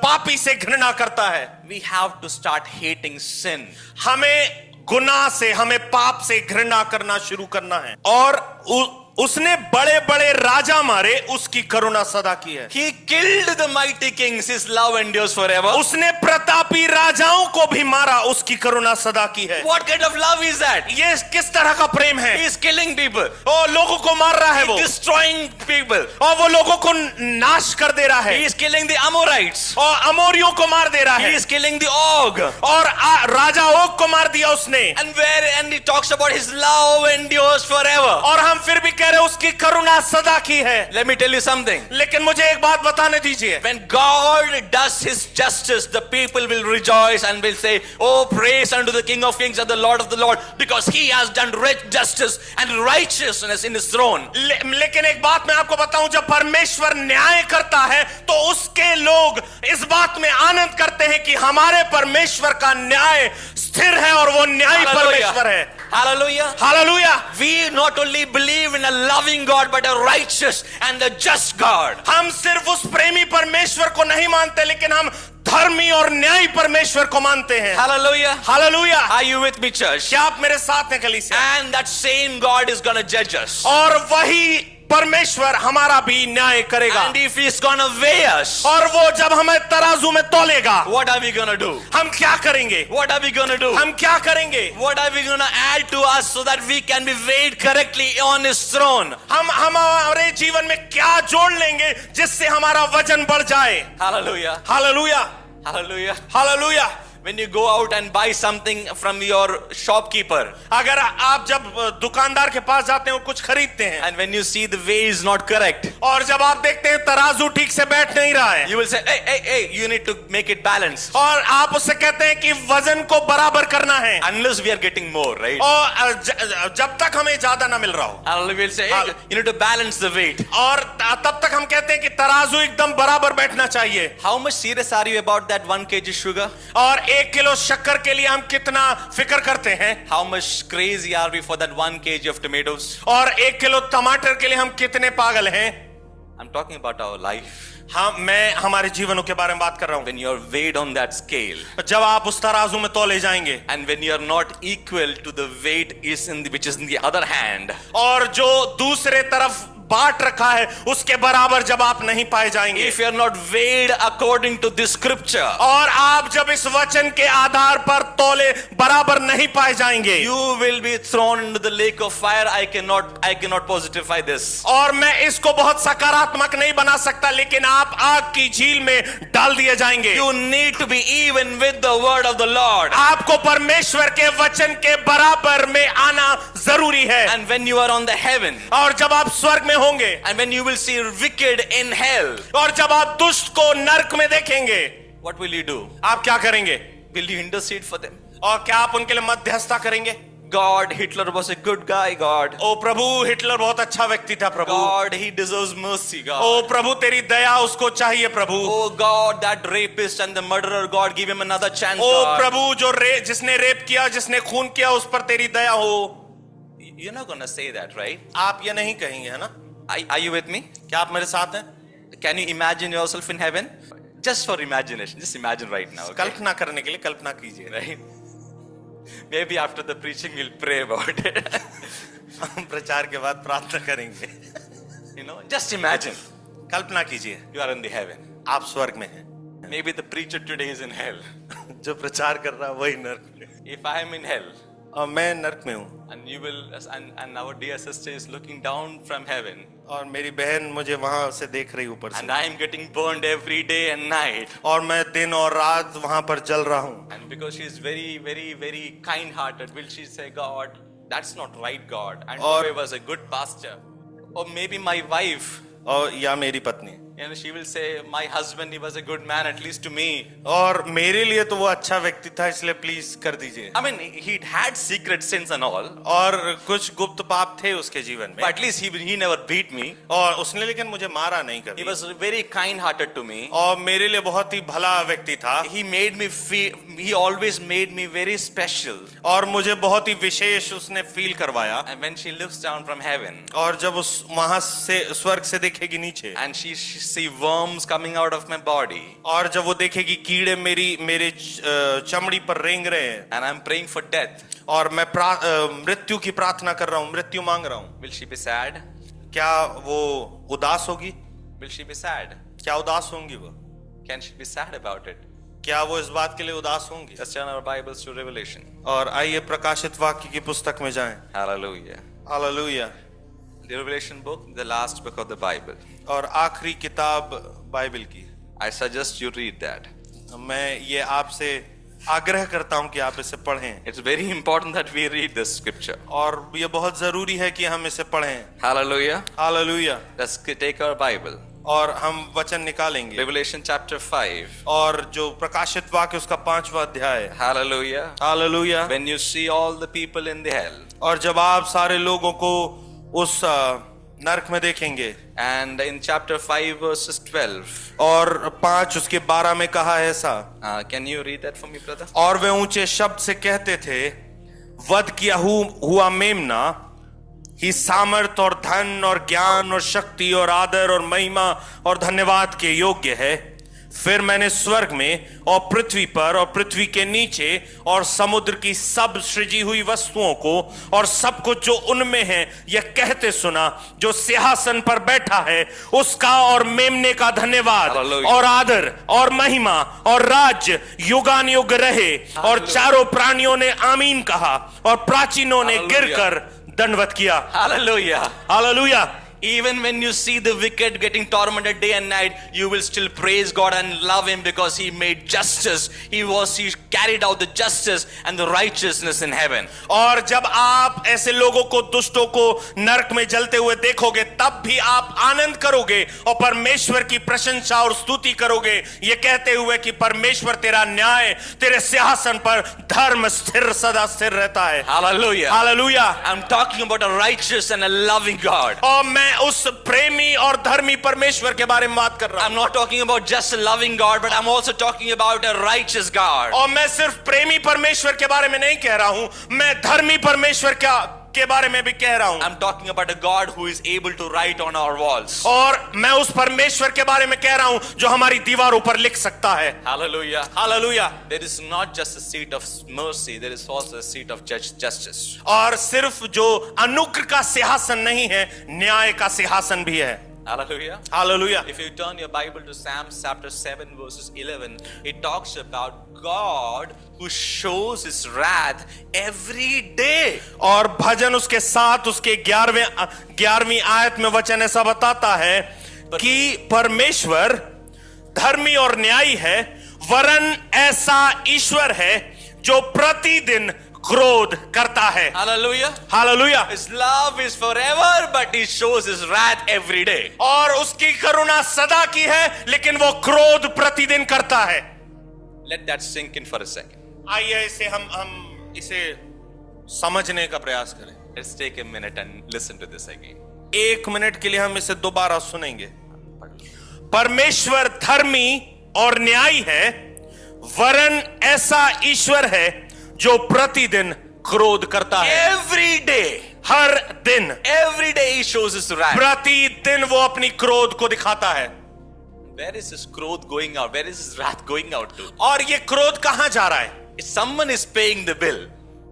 पापी से घृणा करता है। We have to start hating sin. हमें गुनाह से, हमें पाप से घृणा करना शुरू करना है। और उसने बड़े बड़े राजा मारे, उसकी करुणा सदा की है। He killed the mighty kings, his love endures forever. उसने प्रतापी राजाओं को भी मारा, उसकी करुणा सदा की है। What kind of love is that? ये किस तरह का प्रेम है? He is killing people, और लोगों को मार रहा है वो, destroying people. और वो लोगों को नाश कर दे रहा है, He is killing the Amorites. और अमोरियों को मार दे रहा He है, is killing the Og. और राजा ओग को मार दिया उसने। And he talks about his love endures forever. और हम फिर भी कह रहे उसकी करुणा सदा की है। Let me tell you something. लेकिन मुझे एक बात बताने दीजिए, When God does his justice, the people will rejoice and will say, oh, praise unto the King of Kings and the Lord of the Lord, because he has done justice and righteousness in his throne. लेकिन एक बात मैं आपको बताऊं, जब परमेश्वर न्याय करता है तो उसके लोग इस बात में आनंद करते हैं कि हमारे परमेश्वर का न्याय स्थिर है और वो न्यायी परमेश्वर है। Hallelujah. Hallelujah. We not only believe in a loving God, but a righteous and a just God. हम सिर्फ उस प्रेमी परमेश्वर को नहीं मानते, लेकिन हम धर्मी और न्यायी परमेश्वर को मानते हैं। Hallelujah. Hallelujah. Are you with me, church? क्या आप मेरे साथ हैं कलीसिया? And that same God is going to judge us. और वही परमेश्वर हमारा भी न्याय करेगा। And if he's going to weigh us, और वो जब हमें तराजू में तोलेगा, what are we going to do? हम क्या करेंगे? What are we going to do? हम क्या करेंगे? What are we going to add to us so that we can be weighed correctly on his throne? हम हमारे जीवन में क्या जोड़ लेंगे जिससे हमारा वजन बढ़ जाए? Hallelujah. Hallelujah, Hallelujah. Hallelujah. When you go out and buy something from your shopkeeper, अगर आप जब दुकानदार के पास जाते हैं और कुछ खरीदते हैं, and when you see the weigh is not correct, और जब आप देखते हैं तराजू ठीक से बैठ नहीं रहा है, you will say, hey, you need to make it balanced. और आप उससे कहते हैं कि वजन को बराबर करना है, Unless we are getting more, right? और जब तक हमें ज्यादा ना मिल रहा हो, Hallelujah. We'll say, hey, you need to balance the weight. और तब तक हम कहते हैं कि तराजू एकदम बराबर बैठना चाहिए। How much serious are you about that 1 kg sugar? और 1 किलो शक्कर के लिए हम कितना फिक्र करते हैं? How much crazy are we for that 1 kg of tomatoes? और 1 किलो टमाटर के लिए हम कितने पागल हैं? I'm talking about our life. मैं हमारे जीवनों के बारे में बात कर रहा हूं। When you're weighed on that scale, जब आप उस तराजू में तोले जाएंगे, and when you're not equal to the weight which is in the other hand, और जो दूसरे तरफ बांट रखा है उसके बराबर जब आप नहीं पाए जाएंगे, if you're not weighed according to this scripture, और आप जब इस वचन के आधार पर तोले बराबर नहीं पाए जाएंगे, you will be thrown into the lake of fire. I cannot positify this. और मैं इसको बहुत सकारात्मक नहीं बना सकता, लेकिन आप आग की झील में डाल दिए जाएंगे। You need to be even with the word of the Lord. आपको परमेश्वर के वचन के बराबर में आना जरूरी है। And when you are on the heaven, और जब आप स्वर्ग में होंगे, and when you will see wicked in hell, और जब आप दुष्ट को नरक में देखेंगे, what will you do? आप क्या करेंगे? Will you intercede for them? और क्या आप उनके लिए मध्यस्थता करेंगे? God, Hitler was a good guy, God. ओ प्रभु, हिटलर बहुत अच्छा व्यक्ति था प्रभु। God, he deserves mercy, God. ओ प्रभु, तेरी दया उसको चाहिए प्रभु। Oh God, that rapist and the murderer, God, give him another chance, O God. प्रभु, जो जिसने रेप किया, जिसने खून किया, उस पर तेरी दया हो। You're not gonna say that, right? आप ये नहीं कहेंगे, है ना? Are you with me? क्या आप मेरे साथ हैं? Can you imagine yourself in heaven? Just for imagination. Just imagine right now. Okay? कल्पना करने के लिए कल्पना कीजिए। Right? Maybe after the preaching we'll pray about it. हम प्रचार के बाद प्रार्थना करेंगे। You know, just imagine. कल्पना कीजिए, You are in the heaven. आप स्वर्ग में हैं। Maybe the preacher today is in hell. जो प्रचार कर रहा है वही नरक में। If I am in hell, और मैं नरक में हूँ, and you will, and our dear sister is looking down from heaven, और मेरी बहन मुझे वहां से देख रही ऊपर and से, I am getting burned every day and night, और मैं दिन और रात वहां पर जल रहा हूँ, and because she is very, very, very kind-hearted, will she say, God, that's not right, God, and Or- Tobe was a good pastor, or maybe my wife, और या मेरी पत्नी, she will say, my husband, he was a good man, at least to me. और मेरे लिए तो वो अच्छा व्यक्ति था, इसलिए प्लीज कर दीजिए। I mean, he had secret sins and all, और कुछ गुप्त पाप थे उसके जीवन में, but at least he never beat me. और उसने लेकिन मुझे मारा नहीं He कभी, was very kind-hearted to me. और मेरे लिए बहुत ही भला व्यक्ति था, He made me feel, he always made me very special. और मुझे बहुत ही विशेष उसने फील करवाया। And when she looks down from heaven, और जब उस वहां से स्वर्ग से देखेगी नीचे, and she see worms coming out of my body, और जब वो देखेगी कीड़े मेरे चमड़ी पर रेंग रहे हैं, and I'm praying for death, और मैं मृत्यु की प्रार्थना कर रहा हूं, मृत्यु मांग रहा हूं, will she be sad? क्या वो उदास होगी? Will she be sad? क्या उदास होंगी वो? Can she be sad about it? क्या वो इस बात के लिए उदास होंगी? Let's turn our Bibles to Revelation. और आइए प्रकाशित वाक्य की पुस्तक में जाएं। Hallelujah. Hallelujah. The Revelation book, the last book of the Bible. और आखिरी किताब बाइबल की। I suggest you read that. मैं ये आपसे आग्रह करता हूं कि आप इसे पढ़ें, It's very important that we read this scripture. और ये बहुत जरूरी है कि हम इसे पढ़ें। Hallelujah. Hallelujah. Let's take our Bible. और हम वचन निकालेंगे, Revelation chapter 5. और जो प्रकाशित वाक्य उसका 5वां अध्याय। Hallelujah. Hallelujah. When you see all the people in the hell, और जब आप सारे लोगों को उस नरक में देखेंगे, and in chapter 5 verses 12, और 5 उसके 12 में कहा है ऐसा, can you read that for me, brother? और वे ऊंचे शब्द से कहते थे, वध किया हुआ मेमना ही सामर्थ और धन और ज्ञान और शक्ति और आदर और महिमा और धन्यवाद के योग्य है। फिर मैंने स्वर्ग में और पृथ्वी पर और पृथ्वी के नीचे और समुद्र की सब सृजी हुई वस्तुओं को और सब कुछ जो उनमें है यह कहते सुना, जो सिंहासन पर बैठा है उसका और मेमने का धन्यवाद Hallelujah. और आदर और महिमा और राज्य युगान युग रहे। और चारों प्राणियों ने आमीन कहा और प्राचीनों ने Hallelujah. गिरकर दंडवत किया। Hallelujah. Hallelujah. Even when you see the wicked getting tormented day and night, you will still praise God and love Him because He made justice. He carried out the justice and the righteousness in heaven. और जब आप ऐसे लोगों को, दुष्टों को नरक में जलते हुए देखोगे, तब भी आप आनंद करोगे और परमेश्वर की प्रशंसा और स्तुति करोगे, ये कहते हुए कि परमेश्वर तेरा न्याय, तेरे सिंहासन पर धर्म स्थिर सदा स्थिर रहता है। Hallelujah. Hallelujah. I'm talking about a righteous and a loving God. और मैं उस प्रेमी और धर्मी परमेश्वर के बारे में बात कर रहा हूं। I'm not talking about just a loving God, but I'm also talking about a righteous God. और मैं सिर्फ प्रेमी परमेश्वर के बारे में नहीं कह रहा हूं, मैं धर्मी परमेश्वर के बारे में भी कह रहा हूं। I'm talking about a God who is able to write on our walls. और मैं उस परमेश्वर के बारे में कह रहा हूं जो हमारी दीवारों पर लिख सकता है। Hallelujah. Hallelujah. There is not just a seat of mercy, there is also a seat of justice. और सिर्फ जो अनुग्रह का सिंहासन नहीं है, न्याय का सिंहासन भी है। Hallelujah. Hallelujah. If you turn your Bible to Psalms chapter 7 verses 11, it talks about God who shows His wrath every day. और भजन उसके साथ उसके 11वीं आयत में वचन ऐसा बताता है कि परमेश्वर धर्मी और न्यायी है, वरन ऐसा ईश्वर है जो प्रतिदिन क्रोध करता है। Hallelujah. Hallelujah. His love is forever, but He shows His wrath every day. और उसकी करुणा सदा की है, लेकिन वो क्रोध प्रतिदिन करता है। Let that sink in for a second. आइए इसे हम इसे समझने का प्रयास करें। Let's take a minute and listen to this again. 1 minute के लिए हम इसे दोबारा सुनेंगे। परमेश्वर धर्मी और न्यायी है, वरन ऐसा ईश्वर है जो प्रतिदिन क्रोध करता है। Every day. हर दिन, Every day He shows His wrath. प्रतिदिन वो अपनी क्रोध को दिखाता है। Where is His growth going out? Where is His wrath going out to? और ये क्रोध कहां जा रहा है? If someone is paying the bill,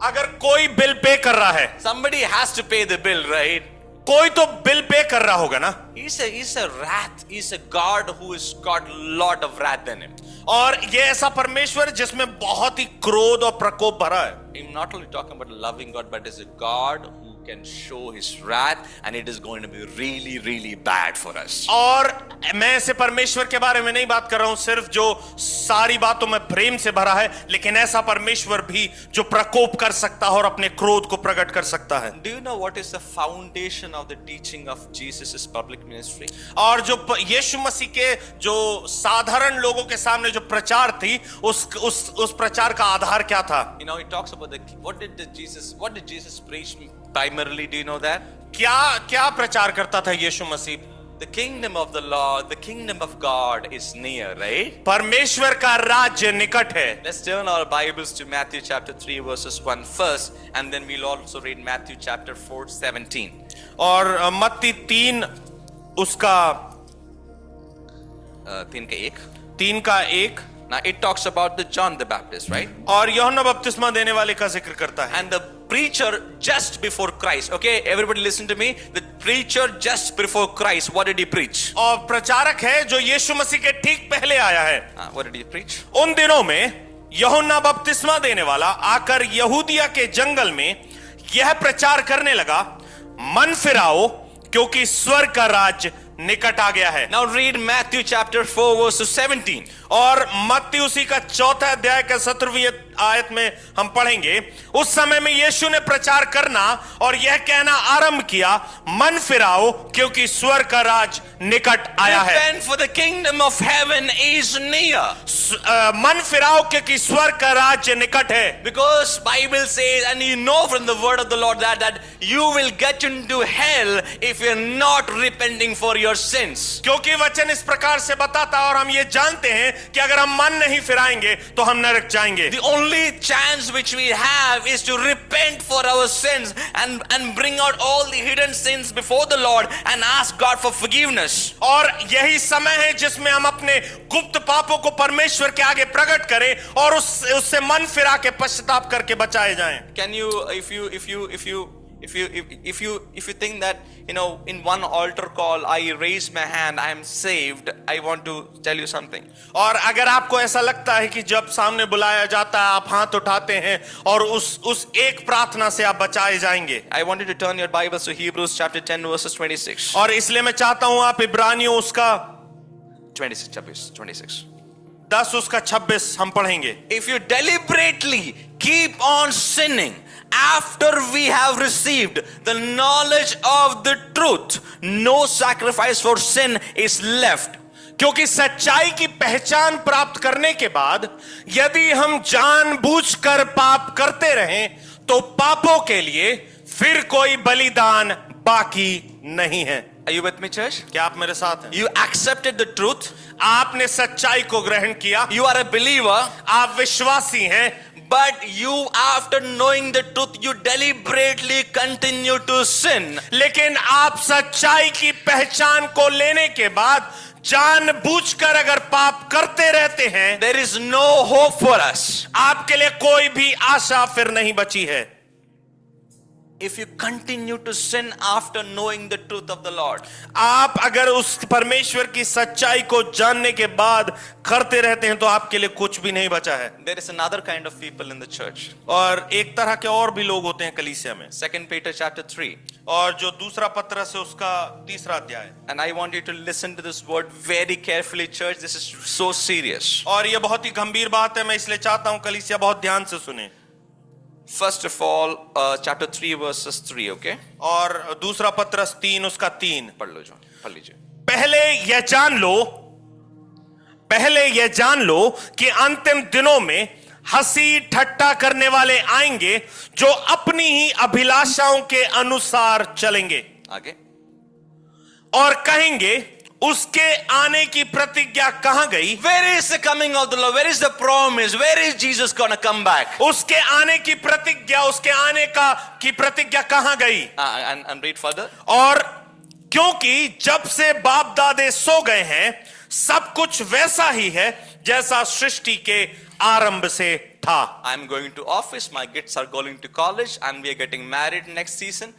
अगर कोई बिल पे कर रहा है, somebody has to pay the bill, right? कोई तो बिल पे कर रहा होगा ना। He's a wrath. He's a God who has got a lot of wrath in Him. और ये ऐसा परमेश्वर जिसमें बहुत ही क्रोध और प्रकोप भरा है। I'm not only talking about a loving God, but is a God who can show His wrath, and it is going to be really, really bad for us. और मैं ऐसे परमेश्वर के बारे में नहीं बात कर रहा हूं सिर्फ जो सारी बातों में प्रेम से भरा है, लेकिन ऐसा परमेश्वर भी जो प्रकोप कर सकता है और अपने क्रोध को प्रकट कर सकता है। Do you know what is the foundation of the teaching of Jesus' public ministry? और जो यीशु मसीह के जो साधारण लोगों के सामने जो प्रचार थी, उस प्रचार का आधार क्या था? You know, he talks about what did Jesus preach primarily? Do you know that? क्या प्रचार करता था यीशु मसीह? The kingdom of the Lord, the kingdom of God is near, right? परमेश्वर का राज्य निकट है। Let's turn our Bibles to Matthew chapter 3 verses 1 first, and then we'll also read Matthew chapter 4:17. और मत्ती 3 उसका 3 का 1. 3 का 1. Now it talks about the John the Baptist, right? और यूहन्ना बपतिस्मा देने वाले का जिक्र करता है। And the preacher just before Christ. Okay, everybody listen to me. The preacher just before Christ, what did he preach? और प्रचारक है जो यीशु मसीह के ठीक पहले आया है। What did he preach? उन दिनों में यूहन्ना बपतिस्मा देने वाला आकर यहूदिया के जंगल में यह प्रचार करने लगा, मन फिराओ क्योंकि स्वर्ग का राज्य निकट आ गया है। Now read Matthew chapter 4 verse 17. और मत्ती उसी का 4 अध्याय का 17वीं आयत में हम पढ़ेंगे, उस समय में यीशु ने प्रचार करना और यह कहना आरंभ किया, मन फिराओ क्योंकि स्वर्ग का राज निकट आया है। Repent for the kingdom of heaven is near. मन फिराओ क्योंकि स्वर्ग का राज्य निकट है। Because Bible says, and you know from the word of the Lord that you will get into hell if you're not repenting for your sins. क्योंकि वचन इस प्रकार से बताता है और हम ये जानते हैं कि अगर हम मन नहीं फिराएंगे तो हम नरक जाएंगे। The only chance which we have is to repent for our sins and bring out all the hidden sins before the Lord and ask God for forgiveness. और यही समय है जिसमें हम अपने गुप्त पापों को परमेश्वर के आगे प्रकट करें और उससे मन फिरा के पश्चाताप करके बचाए जाएं। Can you, if you think that, you know, in one altar call I raise my hand, I am saved, I want to tell you something. और अगर आपको ऐसा लगता है कि जब सामने बुलाया जाता है आप हाथ उठाते हैं और उस एक प्रार्थना से आप बचाए जाएंगे। I want you to turn your Bibles to Hebrews chapter 10 verses 26. और इसलिए मैं चाहता हूं आप इब्रानियों उसका 26. 10 उसका 26 हम पढ़ेंगे। If you deliberately keep on sinning after we have received the knowledge of the truth, no sacrifice for sin is left. क्योंकि सच्चाई की पहचान प्राप्त करने के बाद यदि हम जानबूझकर पाप करते रहें तो पापों के लिए फिर कोई बलिदान बाकी नहीं है। Are you with me, church? क्या आप मेरे साथ हैं? You accepted the truth. आपने सच्चाई को ग्रहण किया, You are a believer. आप विश्वासी हैं, But you, after knowing the truth, you deliberately continue to sin. लेकिन आप सच्चाई की पहचान को लेने के बाद जानबूझकर अगर पाप करते रहते हैं, There is no hope for us. आपके लिए कोई भी आशा फिर नहीं बची है। If you continue to sin after knowing the truth of the Lord, आप अगर उस परमेश्वर की सच्चाई को जानने के बाद करते रहते हैं तो आपके लिए कुछ भी नहीं बचा है। there is another kind of people in the church. और एक तरह के और भी लोग होते हैं कलीसिया में। 2 Peter chapter 3. और जो दूसरा पत्र से उसका 3रा अध्याय, And I want you to listen to this word very carefully, church. This is so serious. और ये बहुत ही गंभीर बात है, मैं इसलिए चाहता हूं कलीसिया बहुत ध्यान से सुने। First of all, chapter 3 verses 3, okay? और दूसरा पत्र 3 उसका 3 पढ़ लीजिए. पहले यह जान लो कि अंतिम दिनों में हंसी ठट्टा करने वाले आएंगे जो अपनी ही अभिलाषाओं के अनुसार चलेंगे आगे. और कहेंगे उसके आने की प्रतिज्ञा कहां गई? Where is the coming of the Lord? Where is the promise? Where is Jesus gonna come back? उसके आने की प्रतिज्ञा, उसके आने की प्रतिज्ञा कहां गई? And read further. और क्योंकि जब से बाप दादे सो गए हैं सब कुछ वैसा ही है जैसा सृष्टि के आरंभ से था। I'm going to office, my kids are going to college, and we are getting married next season.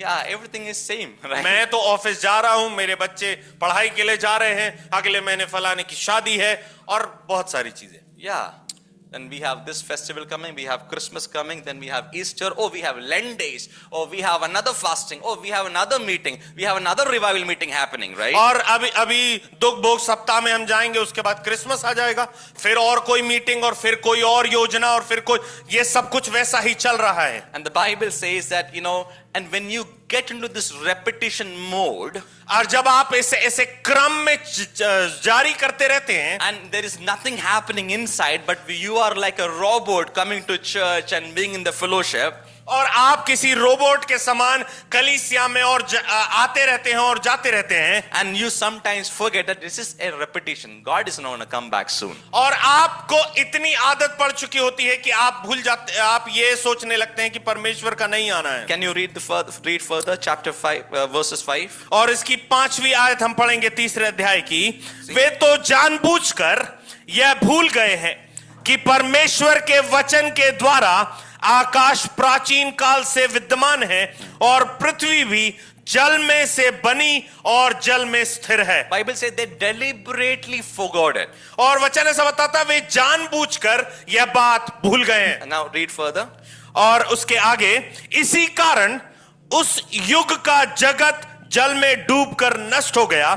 Yeah, everything is same, right? मैं तो ऑफिस जा रहा हूं, मेरे बच्चे पढ़ाई के लिए जा रहे हैं, अगले महीने फलाने की शादी है और बहुत सारी चीजें। Yeah. Then we have this festival coming, we have Christmas coming, then we have Easter, oh we have Lent days, oh we have another fasting, oh we have another meeting, we have another revival meeting happening, right? और अभी दुख भोग सप्ताह में हम जाएंगे, उसके बाद क्रिसमस आ जाएगा, फिर और कोई मीटिंग और फिर कोई और योजना और फिर कोई, ये सब कुछ वैसा ही चल रहा है। And the Bible says that, you know, and when you get into this repetition mode, और जब आप ऐसे क्रम में जारी करते रहते हैं, and there is nothing happening inside, but you are like a robot coming to church and being in the fellowship, और आप किसी रोबोट के समान कलीसिया में और आते रहते हैं और जाते रहते हैं, and you sometimes forget that this is a repetition. God is not going to come back soon. और आपको इतनी आदत पड़ चुकी होती है कि आप भूल जाते, आप ये सोचने लगते हैं कि परमेश्वर का नहीं आना है। Can you read further chapter 5 verses 5? और इसकी 5वीं आयत हम पढ़ेंगे 3रे अध्याय की। वे तो जानबूझकर यह भूल गए हैं कि परमेश्वर के वचन के द्वारा आकाश प्राचीन काल से विद्यमान है और पृथ्वी भी जल में से बनी और जल में स्थिर है। Bible says they deliberately forgot it. और वचन ऐसा बताता वे जानबूझकर यह बात भूल गए हैं। And now read further. और उसके आगे, इसी कारण उस युग का जगत जल में डूबकर नष्ट हो गया,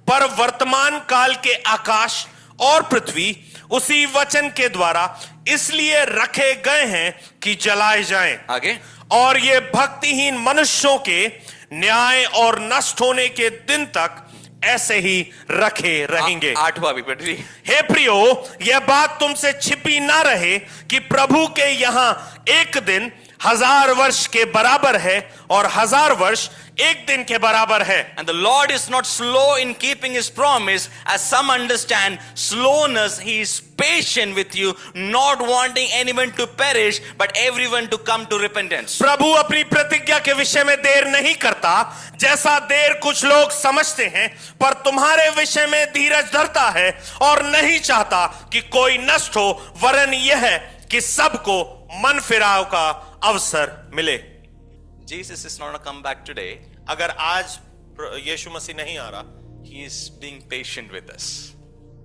पर वर्तमान काल के आकाश और पृथ्वी उसी वचन के द्वारा इसलिए रखे गए हैं कि जलाए जाएं। आगे, और ये भक्तिहीन मनुष्यों के न्याय और नष्ट होने के दिन तक ऐसे ही रखे रहेंगे। 8वां भी। हे प्रियो, यह बात तुमसे छिपी ना रहे कि प्रभु के यहां एक दिन 1000 वर्ष के बराबर है और 1000 वर्ष एक दिन के बराबर है। And the Lord is not slow in keeping his promise, as some understand slowness. He is patient with you, not wanting anyone to perish, but everyone to come to repentance. प्रभु अपनी प्रतिज्ञा के विषय में देर नहीं करता, जैसा देर कुछ लोग समझते हैं, पर तुम्हारे विषय में धीरज धरता है और नहीं चाहता कि कोई नष्ट हो, वरन यह है कि सबको मन फिराव का अवसर मिले। Jesus is not going to come back today. अगर आज यीशु मसीह नहीं आ रहा, He is being patient with us.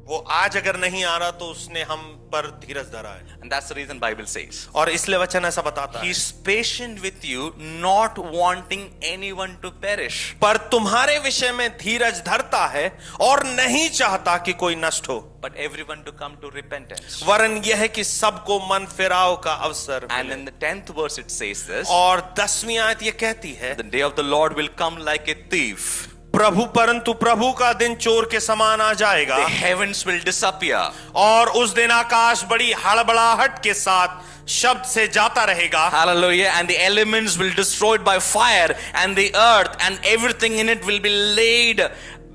वो आज अगर नहीं आ रहा तो उसने हम पर धीरज धरा है। And that's the reason Bible says. और इसलिए वचन ऐसा बताता He है, is patient with you, not wanting anyone to perish. पर तुम्हारे विषय में धीरज धरता है और नहीं चाहता कि कोई नष्ट हो, But everyone to come to repentance. वरन यह है कि सबको मन फिराव का अवसर And मिले। in the 10th verse it says this. और 10वीं आयत ये कहती है, The day of the Lord will come like a thief. परंतु प्रभु का दिन चोर के समान आ जाएगा, The heavens will disappear. और उस दिन आकाश बड़ी हड़बड़ाहट के साथ शब्द से जाता रहेगा। Hallelujah. And the elements will destroyed by fire, and the earth and everything in it will be laid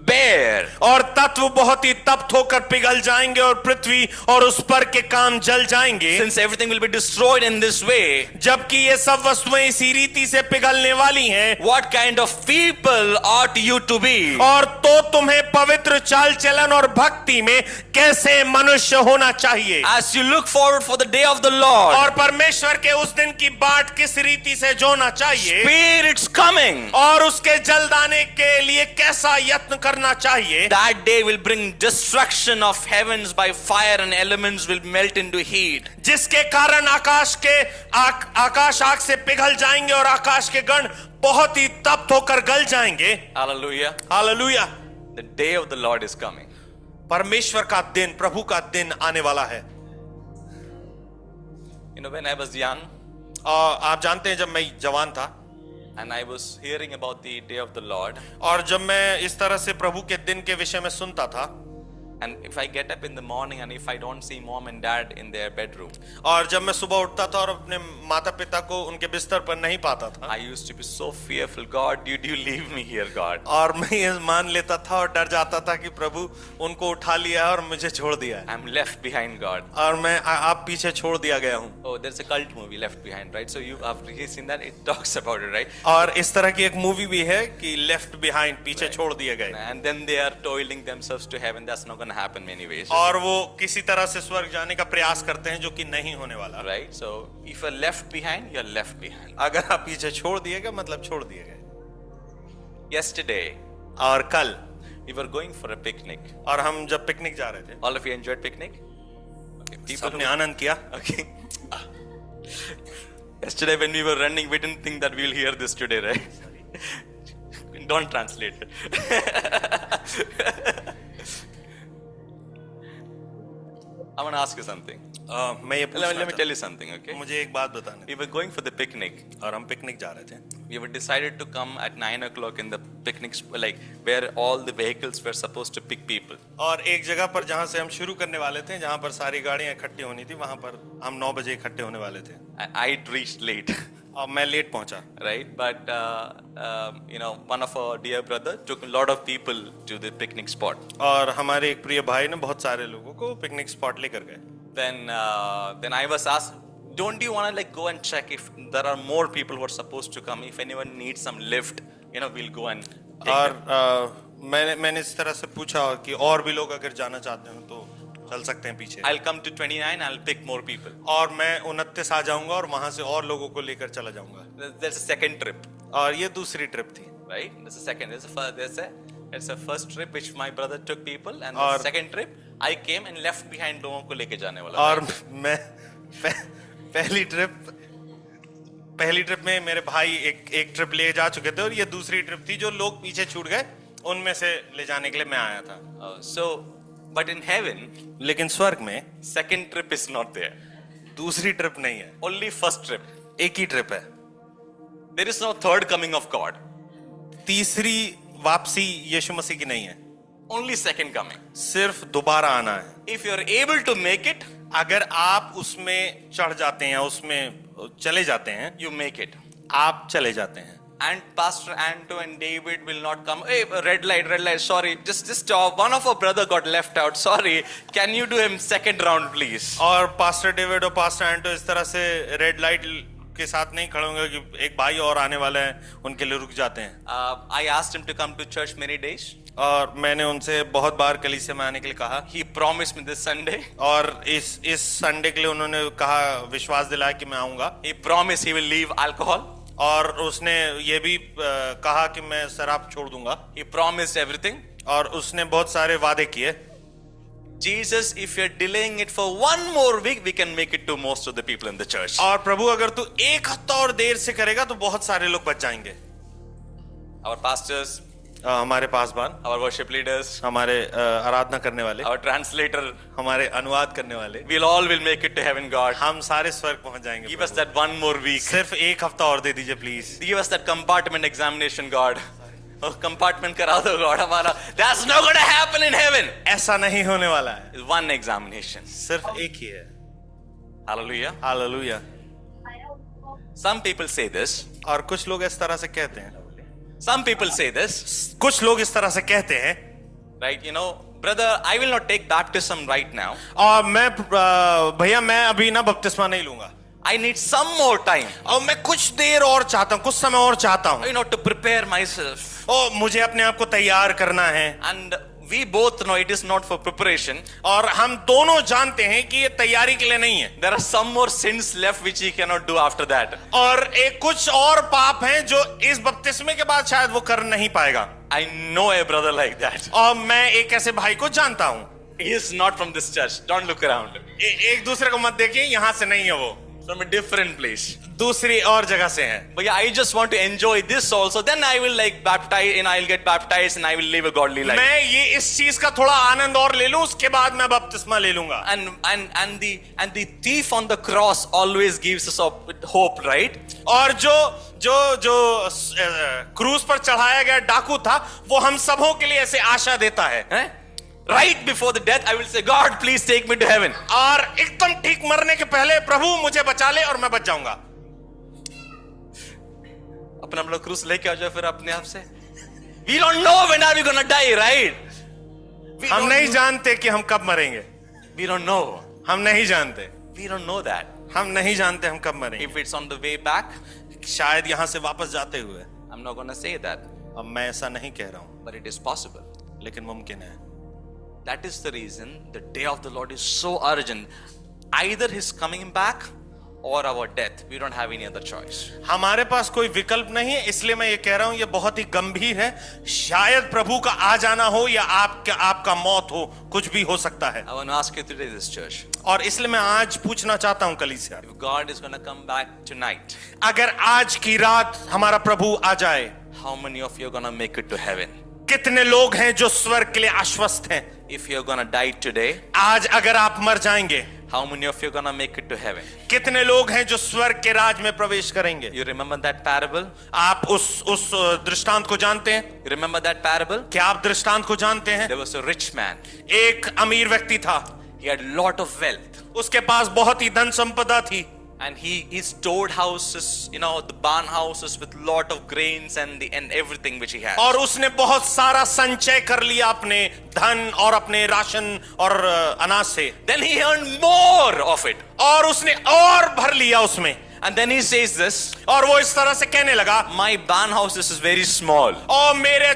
bare. और तत्व बहुत ही तप्त होकर पिघल जाएंगे और पृथ्वी और उस पर के काम जल जाएंगे। Since everything will be destroyed in this way, जबकि ये सब वस्तुएं इसी रीति से पिघलने वाली हैं, what kind of people ought you to be? और तो तुम्हें पवित्र चाल चलन और भक्ति में कैसे मनुष्य होना चाहिए। As you look forward for the day of the Lord, और परमेश्वर के उस दिन की बाट किस रीति से जोना चाहिए, Spirit's coming. और उसके जलदाने के लिए कैसा यत्न करना चाहिए। That day will bring destruction of heavens by fire, and elements will melt into heat. जिसके कारण आकाश आग से पिघल जाएंगे और आकाश के गण बहुत ही तप्त होकर गल जाएंगे। Hallelujah. Hallelujah. The day of the Lord is coming. परमेश्वर का दिन, प्रभु का दिन आने वाला है। You know, when I was young, और आप जानते हैं, जब मैं जवान था and I was hearing about the day of the Lord, और जब मैं इस तरह से प्रभु के दिन के विषय में सुनता था, and if I get up in the morning and if I don't see mom and dad in their bedroom, और जब मैं सुबह उठता था और अपने माता पिता को उनके बिस्तर पर नहीं पाता था, I used to be so fearful. God, did you leave me here, God? और मैं ये मान लेता था और डर जाता था कि प्रभु उनको उठा लिया और मुझे छोड़ दिया है, I'm left behind, God. और मैं आप पीछे छोड़ दिया गया हूँ। Oh, there's a cult movie, Left Behind, right? So you have seen that? It talks about it, right? और इस तरह की एक मूवी भी है कि लेफ्ट बिहाइंड, पीछे छोड़ दिए गए, And then they are toiling themselves to heaven. That's not going to happen many ways. और वो किसी तरह से स्वर्ग जाने का प्रयास करते हैं, जो कि नहीं होने वाला। Right? So if you're left behind, you're left behind. अगर आप पीछे छोड़ दिए गए, मतलब छोड़ दिए गए। Yesterday, और कल we were going for a picnic. और हम जब पिकनिक जा रहे थे, All of you enjoyed picnic? Okay. People सबने आनंद किया। Okay. Yesterday when we were running, we didn't think that we'll hear this today, right? Don't translate it. I want to ask you something. मैं ये Let me tell you something, okay? मुझे एक बात बताने, We were going for the picnic. और हम picnic जा रहे थे, We were decided to come at 9 o'clock in the picnic, like where all the vehicles were supposed to pick people. और एक जगह पर जहाँ से हम शुरू करने वाले थे, जहाँ पर सारी गाड़ियाँ इकट्ठी होनी थी, वहाँ पर हम 9 बजे इकट्ठे होने वाले थे। I reached late, और मैं लेट पहुंचा, right? But you know, one of our dear brother took a lot of people to the picnic spot. और हमारे एक प्रिय भाई ने बहुत सारे लोगों को पिकनिक स्पॉट लेकर गए। Then I was asked, don't you want to like go and check if there are more people who are supposed to come? If anyone needs some lift, you know, we'll go and take और them. मैंने इस तरह से पूछा कि और भी लोग अगर जाना चाहते हो तो चल सकते हैं पीछे। I'll come to 29, I'll pick more people. और मैं 29 आ जाऊंगा और वहां से और लोगों को लेकर चला जाऊंगा। There's a second trip, और ये दूसरी ट्रिप थी। right? There's a second. It's a first trip which my brother took people, and the और- second trip I came and left behind लोगों को लेके जाने वाला। और मैं पहली ट्रिप में मेरे भाई एक ट्रिप ले जा चुके थे और ये दूसरी ट्रिप थी जो लोग पीछे छूट गए उनमें से ले जाने के लिए मैं आया था। So, but in heaven, लेकिन स्वर्ग में second trip is not there. दूसरी ट्रिप नहीं है, Only first trip. एक ही ट्रिप है। There is no third coming of God. तीसरी वापसी यीशु मसीह की नहीं है, Only second coming. सिर्फ दोबारा आना है। If you are able to make it, अगर आप उसमें चढ़ जाते हैं, उसमें चले जाते हैं, you make it. आप चले जाते हैं। And Pastor Anto and David will not come. Hey, red light, sorry. Just one of our brother got left out. Sorry. Can you do him second round, please? और pastor David और pastor एंटो इस तरह से red light के साथ नहीं खड़े होंगे कि एक भाई और आने वाले हैं, उनके लिए रुक जाते हैं। I asked him to come to church many days. और मैंने उनसे बहुत बार कलीसिया में आने के लिए कहा He promised me this Sunday. और इस संडे के लिए उन्होंने कहा, विश्वास दिलाया कि मैं आऊंगा। He promised he will leave alcohol. और उसने ये भी कहा कि मैं शराब छोड़ दूंगा। He promised everything. और उसने बहुत सारे वादे किए। Jesus, if you're delaying it for one more week, we can make it to most of the people in the church. और प्रभु अगर तू एक हफ्ता और देर से करेगा तो बहुत सारे लोग बच जाएंगे। Our pastors, हमारे पासवान, our worship leaders, हमारे आराधना करने वाले, our translator, हमारे अनुवाद करने वाले, we'll all will make it to heaven, God. हम सारे स्वर्ग पहुंच जाएंगे। Give us that one more week. सिर्फ एक हफ्ता और दे दीजिए please. Give us that compartment examination, God. Oh, compartment करा दो, God, हमारा. That's not going to happen in heaven. ऐसा नहीं होने वाला है, It's one examination. सिर्फ एक ही है। Hallelujah. Hallelujah. Some people say this. और कुछ लोग इस तरह से कहते हैं, Some people say this, कुछ लोग इस तरह से कहते हैं, right? You know, brother, I will not take baptism right now. और मैं भैया मैं अभी ना बपतिस्मा नहीं लूंगा, I need some more time, और मैं कुछ देर और चाहता हूँ, कुछ समय और चाहता हूँ, you know, to prepare myself. और मुझे अपने आप को तैयार करना है। And we both know it is not for preparation. और हम दोनों जानते हैं कि ये तैयारी के लिए नहीं है। There are some more sins left which he cannot do after that. और एक कुछ और पाप हैं जो इस बपतिस्मे के बाद शायद वो कर नहीं पाएगा। I know a brother like that. और मैं एक ऐसे भाई को जानता हूँ। He is not from this church. Don't look around. एक दूसरे को मत देखिए, यहाँ से नहीं है वो, From a different place. दूसरी और जगह से है। But yeah, I just want to enjoy this also. Then I will like baptize and I'll get baptized and I will live a godly life. मैं ये इस चीज का थोड़ा आनंद और ले लूं, उसके बाद मैं बपतिस्मा ले लूंगा। And the thief on the cross always gives us hope, right? और जो क्रूज पर चढ़ाया गया डाकू था, वो हम सबों के लिए ऐसे आशा देता है। Eh? Right before the death, I will say, God, please take me to heaven. और एकदम ठीक मरने के पहले, प्रभु मुझे बचा ले और मैं बच जाऊंगा। अपना क्रूस लेके आ जाओ फिर अपने आप से। We don't know when are we gonna die, right? हम नहीं जानते कि हम कब मरेंगे, We don't know. हम नहीं जानते, We don't know that. हम नहीं जानते हम कब मरेंगे। If it's on the way back, शायद यहाँ से वापस जाते हुए। I'm not gonna say that, अब मैं ऐसा नहीं कह रहा हूँ, but it is possible. लेकिन मुमकिन है। That is the reason the day of the Lord is so urgent. Either His coming back or our death. We don't have any other choice. हमारे पास कोई विकल्प नहीं है, इसलिए मैं ये कह रहा हूं, ये बहुत ही गंभीर है। शायद प्रभु का आ जाना हो या आपका मौत हो, कुछ भी हो सकता है। I want to ask you today, this church, और इसलिए मैं आज पूछना चाहता हूं कलीसिया, if God is going to come back tonight, अगर आज की रात हमारा प्रभु आ जाए, how many of you are going to make it to heaven? कितने लोग हैं जो स्वर्ग के लिए आश्वस्त हैं? If you're going to die today, आज अगर आप मर जाएंगे, how many of you are going to make it to heaven? कितने लोग हैं जो स्वर्ग के राज में प्रवेश करेंगे? You remember that parable? आप उस दृष्टांत को जानते हैं? You remember that parable? क्या आप दृष्टांत को जानते हैं? There was a rich man. एक अमीर व्यक्ति था, He had a lot of wealth. उसके पास बहुत ही धन संपदा थी, And he stored houses, you know, the barn houses with lot of grains and everything which he had. और उसने बहुत सारा संचय कर लिया अपने धन और अपने राशन और अनाज से। Then he earned more of it. और उसने और भर लिया उसमें। And then he says this, और वो इस तरह से कहने लगा, my barn house is very small. और मेरा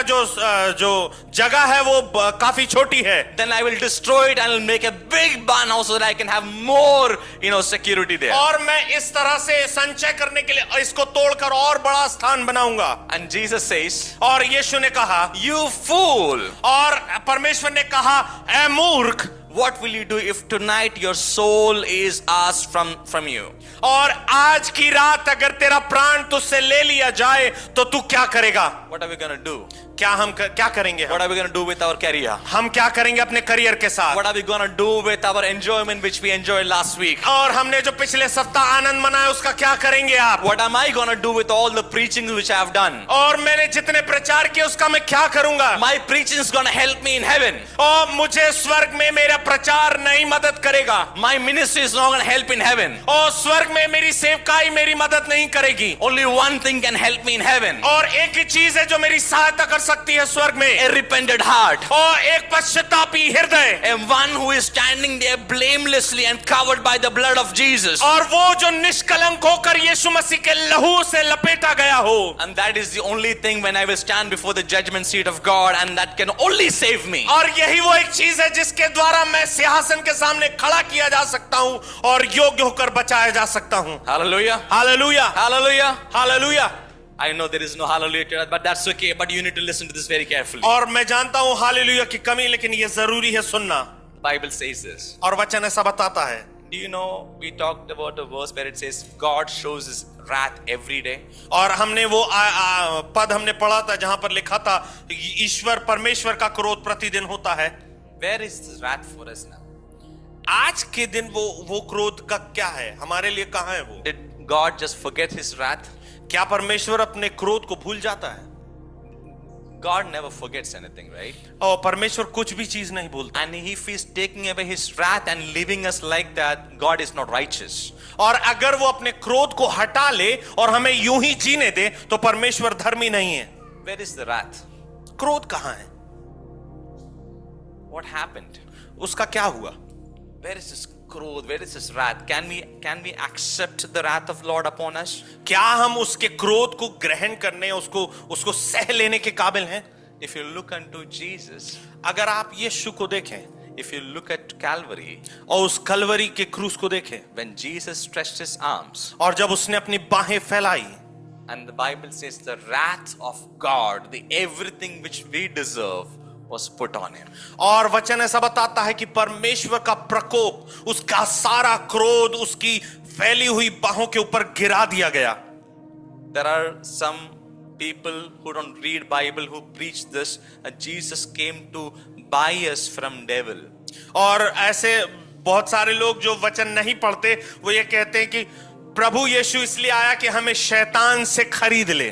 जो जगह है वो काफी छोटी है. Then I will destroy it and I'll make a big barn house so that I can have more, security there. और मैं इस तरह से संचय करने के लिए इसको तोड़कर और बड़ा स्थान बनाऊंगा. And Jesus says, और यीशु ने कहा, you fool, और परमेश्वर ने कहा, ऐ मूर्ख, what will you do if tonight your soul is asked from you? और आज की रात अगर तेरा प्राण तुझसे ले लिया जाए तो तू क्या करेगा? What are we going to do? क्या करेंगे? What are we going to do with our career? हम क्या करेंगे अपने करियर के साथ? What are we going to do with our enjoyment which we enjoyed last week? और हमने जो पिछले सप्ताह आनंद मनाया उसका क्या करेंगे आप? What am I going to do with all the preachings which I have done? और मैंने जितने प्रचार किए उसका मैं क्या करूंगा? My preaching is going to help me in heaven. और मुझे स्वर्ग में मेरा प्रचार नहीं मदद करेगा. My ministry is not going to help in heaven. और स्वर्ग में मेरी सेवकाई मेरी मदद नहीं करेगी. Only one thing can help me in heaven. और एक ही चीज है जो मेरी सहायता कर सकती है स्वर्ग में. A repentant heart. और एक पश्चातापी हृदय. A one who is standing there blamelessly and covered by the blood of Jesus. और वो जो निष्कलंक होकर यीशु मसीह के लहू से लपेटा गया हो. And that is the only thing when I will stand before the judgment seat of God, and that can only save me. और यही वो एक चीज है जिसके द्वारा मैं सिंहासन के सामने खड़ा किया जा सकता हूं और योग्य होकर बचाया जा सकता हूं. Hallelujah. Hallelujah, Hallelujah. Hallelujah. I know there is no hallelujah to that, but that's okay. But you need to listen to this very carefully. और मैं जानता हूं हालेलुया की कमी, लेकिन ये जरूरी है सुनना. The Bible says this. और वचन ऐसा बताता है. Do you know we talked about a verse where it says God shows His wrath every day? और हमने वो पद हमने पढ़ा था जहां पर लिखा था ईश्वर परमेश्वर का क्रोध प्रतिदिन होता है. Where is this wrath for us now? आज के दिन वो क्रोध का क्या है हमारे लिए? कहां है वो? Did God just forget His wrath? क्या परमेश्वर अपने क्रोध को भूल जाता है? God never forgets anything, right? और परमेश्वर कुछ भी चीज नहीं भूलता. And if He is taking away His wrath and leaving us like that, God is not righteous. और अगर वो अपने क्रोध को हटा ले और हमें यूं ही जीने दे तो परमेश्वर धर्मी नहीं है. Where is the wrath? क्रोध कहां है? What happened? उसका क्या हुआ? Where is this क्रोध? Where is this wrath? Can we accept the wrath of Lord upon us? क्या हम उसके क्रोध को ग्रहण करने उसको सह लेने के काबिल हैं? If you look unto Jesus, अगर आप यीशु को देखें, if you look at Calvary, और उस कलवरी के क्रूस को देखें, when Jesus stretched His arms, और जब उसने अपनी बाहें फैलाई, and the Bible says the wrath of God, the everything which we deserve, was put on Him. और वचन ऐसा बताता है कि परमेश्वर का प्रकोप, उसका सारा क्रोध उसकी फैली हुई बाहों के ऊपर गिरा दिया गया. There are some people who don't read Bible who preach this, Jesus came to buy us from devil. और ऐसे बहुत सारे लोग जो वचन नहीं पढ़ते वो ये कहते हैं कि प्रभु यीशु इसलिए आया कि हमें शैतान से खरीद ले.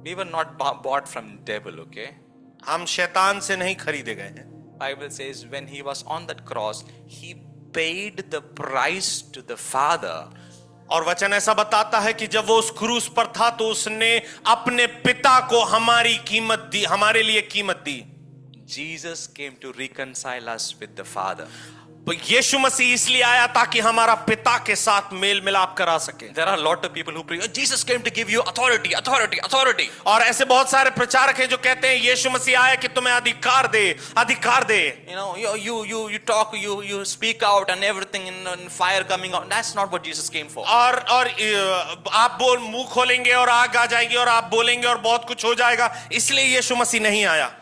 We were not bought from devil, okay? हम शैतान से नहीं खरीदे गए हैं. Bible says when He was on that cross, He paid the price to the Father. और वचन ऐसा बताता है कि जब वो उस क्रूस पर था तो उसने अपने पिता को हमारी कीमत दी, हमारे लिए कीमत दी. Jesus came to reconcile us with the Father. तो यीशु मसीह इसलिए आया ताकि हमारा पिता के साथ मेल मिलाप करा सके. There are a lot of people who preach, Jesus came to give you authority, authority, authority. और ऐसे बहुत सारे प्रचारक हैं जो कहते हैं यीशु मसीह आया कि तुम्हें अधिकार दे, अधिकार दे. You know, you talk, you speak out and everything and fire coming out. That's not what Jesus came for. और आप मुंह खोलेंगे और आग आ जाएगी और आप बोलेंगे और बहुत कुछ हो जाएगा, इसलिए यीशु मसीह नहीं आया.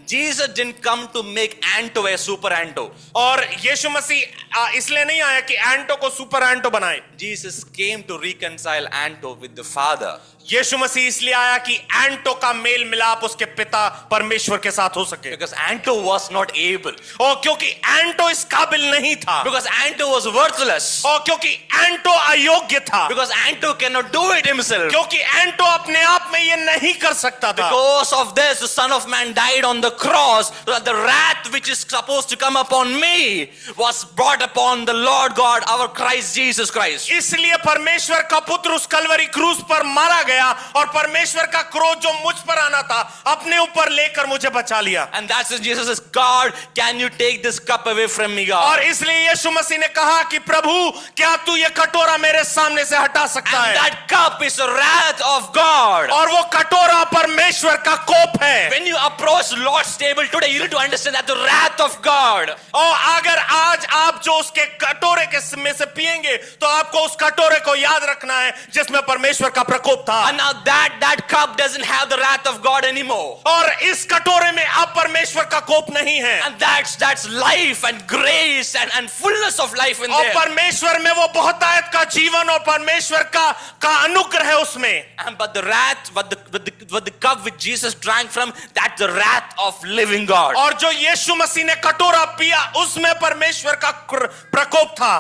Jesus didn't come to make Anto a super Anto. और यीशु मसीह इसलिए नहीं आया कि एंटो को सुपर एंटो बनाए. Jesus came to reconcile Anto with the Father. यीशु मसीह इसलिए आया कि एंटो का मेल मिलाप उसके पिता परमेश्वर के साथ हो सके. Because Anto was not able. और क्योंकि एंटो इस काबिल नहीं था. Because Anto was worthless. और क्योंकि एंटो अयोग्य था. Because Anto cannot do it himself. क्योंकि एंटो अपने आप में ये नहीं कर सकता था. Because of this, the Son of Man died on the cross, so that the wrath which is supposed to come upon me was brought upon the Lord God, our Christ Jesus Christ. इसलिए परमेश्वर का पुत्र उस कलवरी क्रूस पर मारा गया गया और परमेश्वर का क्रोध जो मुझ पर आना था अपने ऊपर लेकर मुझे बचा लिया। And that's when Jesus says, God, can you take this cup away from me, God? और इसलिए यीशु मसीह ने कहा कि प्रभु क्या तू ये कटोरा मेरे सामने से हटा सकता And है? that cup is the wrath of God. और वो कटोरा परमेश्वर का कोप है। When you approach Lord's table today, you need to understand that the wrath of God. और अगर आज आप जो उसके कटोरे के में से पिएंगे तो आपको उस कटोरे को याद रखना है जिसमें परमेश्वर का प्रकोप था। And now that cup doesn't have the wrath of God anymore. और इस कटोरे में अब परमेश्वर का कोप नहीं है। And that's life and grace and fullness of life in और there. परमेश्वर में वो बहुतायत का जीवन और परमेश्वर का अनुग्रह है उसमें। And but the wrath, but the cup which Jesus drank from, that's the wrath of living God. और जो यीशु मसीह ने कटोरा पिया उसमें परमेश्वर का प्रकोप था।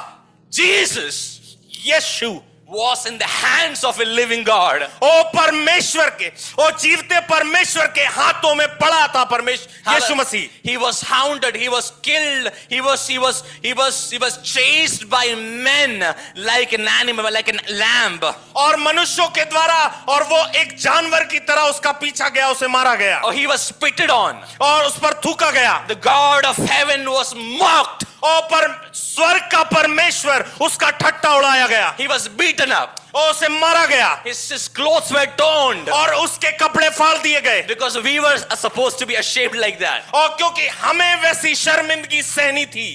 Jesus Yeshu was in the hands of a living God. ओ परमेश्वर के, ओ जीवते परमेश्वर के हाथों में पड़ा था परमेश्वर यीशु मसीह। He was hounded, he was killed, he was chased by men like an animal, like a lamb. और मनुष्यों के द्वारा और वो एक जानवर की तरह उसका पीछा गया, उसे मारा गया Or he was spitted on. और उस पर थूका गया। The God of heaven was mocked. और पर स्वर्ग का परमेश्वर उसका ठट्टा उड़ाया गया। He was beaten up. और उसे मारा गया His clothes were torn. और उसके कपड़े फाड़ दिए गए। Because we were supposed to be ashamed like that. और क्योंकि हमें वैसी शर्मिंदगी सहनी थी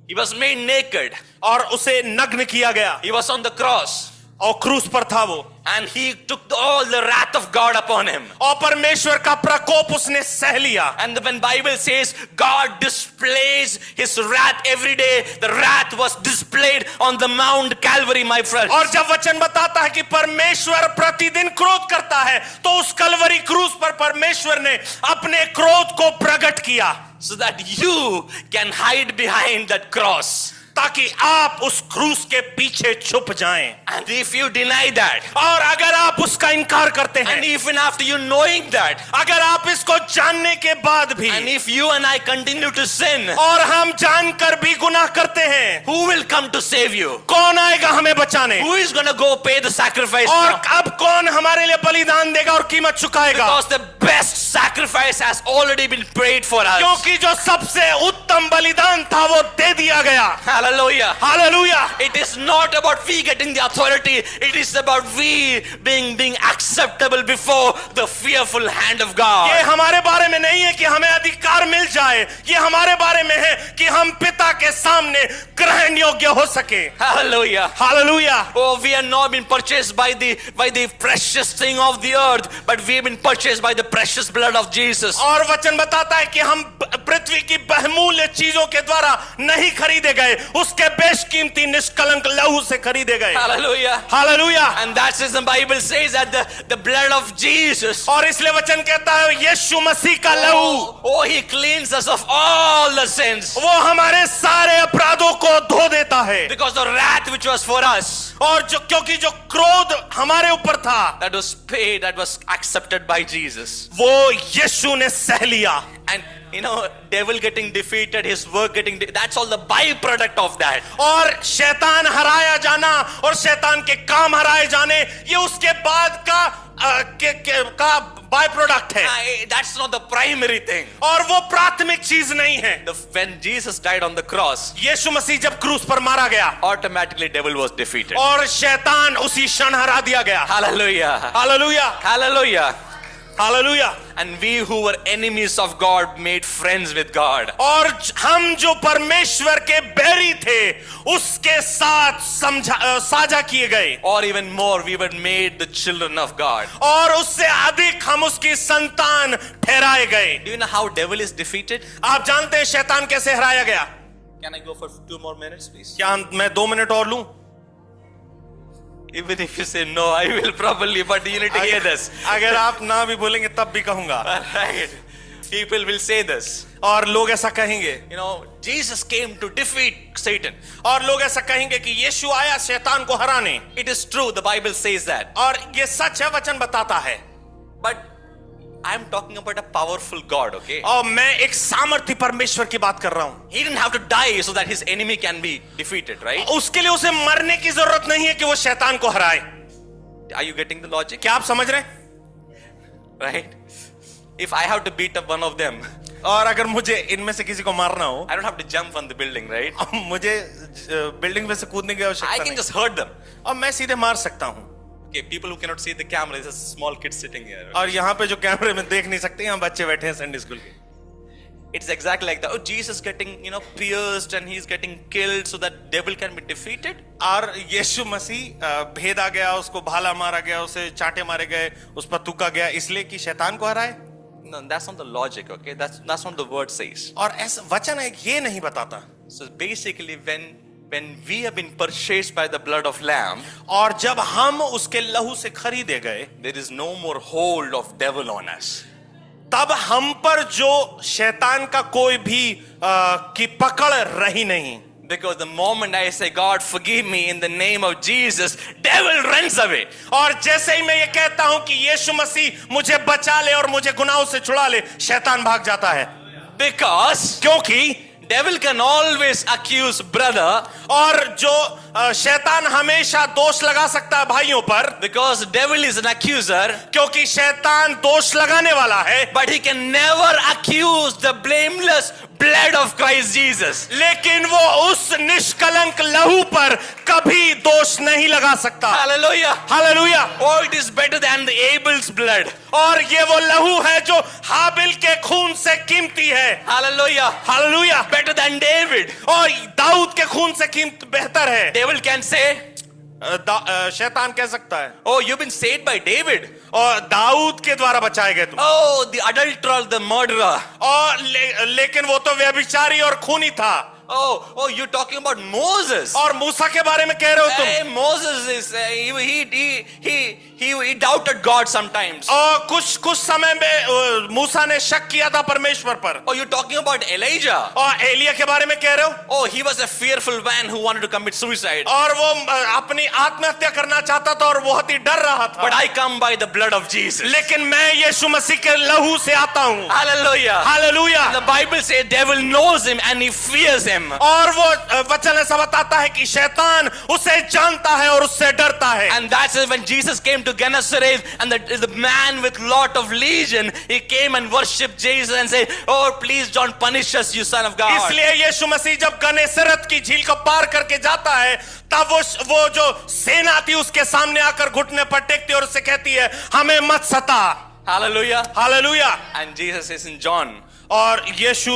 He was made naked. और उसे नग्न किया गया He was on the cross. और क्रूस पर था वो। And he took all the wrath of God upon him. और परमेश्वर का प्रकोप उसने सह लिया। And when Bible says God displays his wrath every day, the wrath was displayed on the Mount Calvary, my friend. और जब वचन बताता है कि परमेश्वर प्रतिदिन क्रोध करता है तो उस कलवरी क्रूस पर परमेश्वर ने अपने क्रोध को प्रकट किया So that you can hide behind that cross. ताकि आप उस क्रूस के पीछे छुप जाएं। And if you deny that, और अगर आप उसका इनकार करते हैं, and even after you knowing that, अगर आप इसको जानने के बाद भी, and if you and I continue to sin, और हम जानकर भी गुनाह करते हैं, who will come to save you? कौन आएगा हमें बचाने? Who is going to go pay the sacrifice और now? अब कौन हमारे लिए बलिदान देगा और कीमत चुकाएगा? Because the best sacrifice has already been paid for us. क्योंकि जो सबसे उत्तम बलिदान था वो दे दिया गया। Hallelujah. Hallelujah. It is not about we getting the authority. It is about we being acceptable before the fearful hand of ये God. हमारे बारे में नहीं है कि हमें अधिकार मिल जाए, ये हमारे बारे में है कि हम पिता के सामने ग्रहण योग्य हो सके। Hallelujah. Hallelujah. Oh, we are not been purchased by the precious thing of the earth, but we have been purchased by the precious blood of Jesus. और वचन बताता है कि हम पृथ्वी की बहुमूल्य चीजों के द्वारा नहीं खरीदे गए, उसके बेशकीमती निष्कलंक लहू से खरीदे गए। Hallelujah. Hallelujah. And that's as the Bible says that the blood of Jesus. और इसलिए वचन कहता है यीशु मसीह का लहू, Oh, he cleans us of all the sins. वो हमारे सारे अपराधों को धो देता है। Because the wrath which was for us, और जो क्योंकि जो क्रोध हमारे ऊपर था that was paid, that was accepted by Jesus. वो यीशु ने सह लिया। And you know, devil getting defeated, his work getting that's all the byproduct of that. और शैतान हराया जाना और शैतान के काम हराए जाने ये उसके बाद का बाय प्रोडक्ट है। That's not the primary thing. और वो प्राथमिक चीज नहीं है। When Jesus died on the cross, यीशु मसीह जब क्रूस पर मारा गया automatically devil was defeated. और शैतान उसी क्षण हरा दिया गया। Hallelujah. Hallelujah. Hallelujah. Hallelujah. And we who were enemies of God made friends with God. और हम जो परमेश्वर के बैरी थे उसके साथ साझा किए गए। Or even more, we were made the children of God. और उससे अधिक हम उसकी संतान ठहराए गए। Do you know how devil is defeated? आप जानते हैं शैतान कैसे हराया गया? Can I go for 2 more minutes, please? क्या मैं 2 मिनट और लूं? Even if you say no, I will probably, but you need to hear this. अगर आप ना भी बोलेंगे तब भी कहूंगा। Right? People will say this. और लोग ऐसा कहेंगे। You know, Jesus came to defeat Satan. और लोग ऐसा कहेंगे कि यीशु आया शैतान को हराने। It is true, the Bible says that. और ये सच है, वचन बताता है। But I'm talking about a powerful God, okay? और मैं एक सामर्थी परमेश्वर की बात कर रहा हूं। He didn't have to die so that his enemy can be defeated, right? उसके लिए उसे मरने की जरूरत नहीं है कि वो शैतान को हराए। Are you getting the logic? क्या आप समझ रहे हैं? Right? If I have to beat up one of them, और अगर मुझे इनमें से किसी को मारना हो, I don't have to jump on the building, right? मुझे बिल्डिंग में से कूदने की I आवश्यकता can नहीं, just hurt them. और मैं सीधे मार सकता हूँ. Okay, people who cannot see the camera, there's a small kid sitting here. और यहाँ पे जो कैमरे में देख नहीं सकते, यहाँ बच्चे बैठे हैं संडे स्कूल के. It's exactly like that. Oh, Jesus getting, pierced and he's getting killed so that devil can be defeated. और यीशु मसीह भेदा गया, उसको भाला मारा गया, उसे चांटे मारे गए, उस पर थूका गया इसलिए कि शैतान को हराए. No, that's not the logic, okay? That's not the word says. और ऐसा वचन है ये नहीं बताता. So basically, when we have been purchased by the blood of Lamb, और जब हम उसके लहू से खरीदे गए, there is no more hold of devil on us. तब हम पर जो शैतान का कोई भी की पकड़ रही नहीं. Because the moment I say, God, forgive me in the name of Jesus, devil runs away. और जैसे ही मैं ये कहता हूं कि यीशु मसीह मुझे बचा ले और मुझे गुनाहों से छुड़ा ले, शैतान भाग जाता है. Because क्योंकि devil can always accuse brother. और जो शैतान हमेशा दोष लगा सकता है भाइयों पर, Because devil is an accuser. क्योंकि शैतान दोष लगाने वाला है. But he can never accuse the blameless blood of Christ Jesus. लेकिन वो उस निष्कलंक लहू पर कभी दोष नहीं लगा सकता. Hallelujah. Hallelujah. Oh, it is better than the Abel's blood. और ये वो लहू है जो हाबिल के खून से कीमती है. Hallelujah. Hallelujah. Better than David. और दाऊद के खून से कीमत बेहतर है. Devil can say, शैतान कह सकता है, oh, you've been saved by David. और दाऊद के द्वारा बचाए गए तुम. Oh, the adulterer, the murderer. और लेकिन वो तो व्यभिचारी और खूनी था. Oh, you're talking about Moses. और मूसा के बारे में कह रहे हो तुम. Hey, Moses is he doubted God sometimes. और कुछ समय में मूसा ने शक किया था परमेश्वर पर. Oh, you're talking about Elijah. और एलिया के बारे में कह रहे हो. Oh, he was a fearful man who wanted to commit suicide. और वो अपनी आत्महत्या करना चाहता था और बहुत ही डर रहा था. But I come by the blood of Jesus. लेकिन मैं यीशु मसीह के लहू से आता हूँ. Hallelujah. Hallelujah. The Bible says devil knows him and he fears him. और वो वचन ऐसा बताता है कि शैतान उसे जानता है और उससे डरता है. And that's when Jesus came to Gennesaret and the man with lot of legion, he came and worshipped Jesus and said, oh, please don't punish us, you son of God. इसलिए यीशु मसीह जब गनेसरत की झील को पार करके जाता है, तब वो जो सेना थी उसके सामने आकर घुटने पर टेकती और उससे कहती है, हमें मत सता. Hallelujah. Hallelujah. And Jesus says in John, और यीशु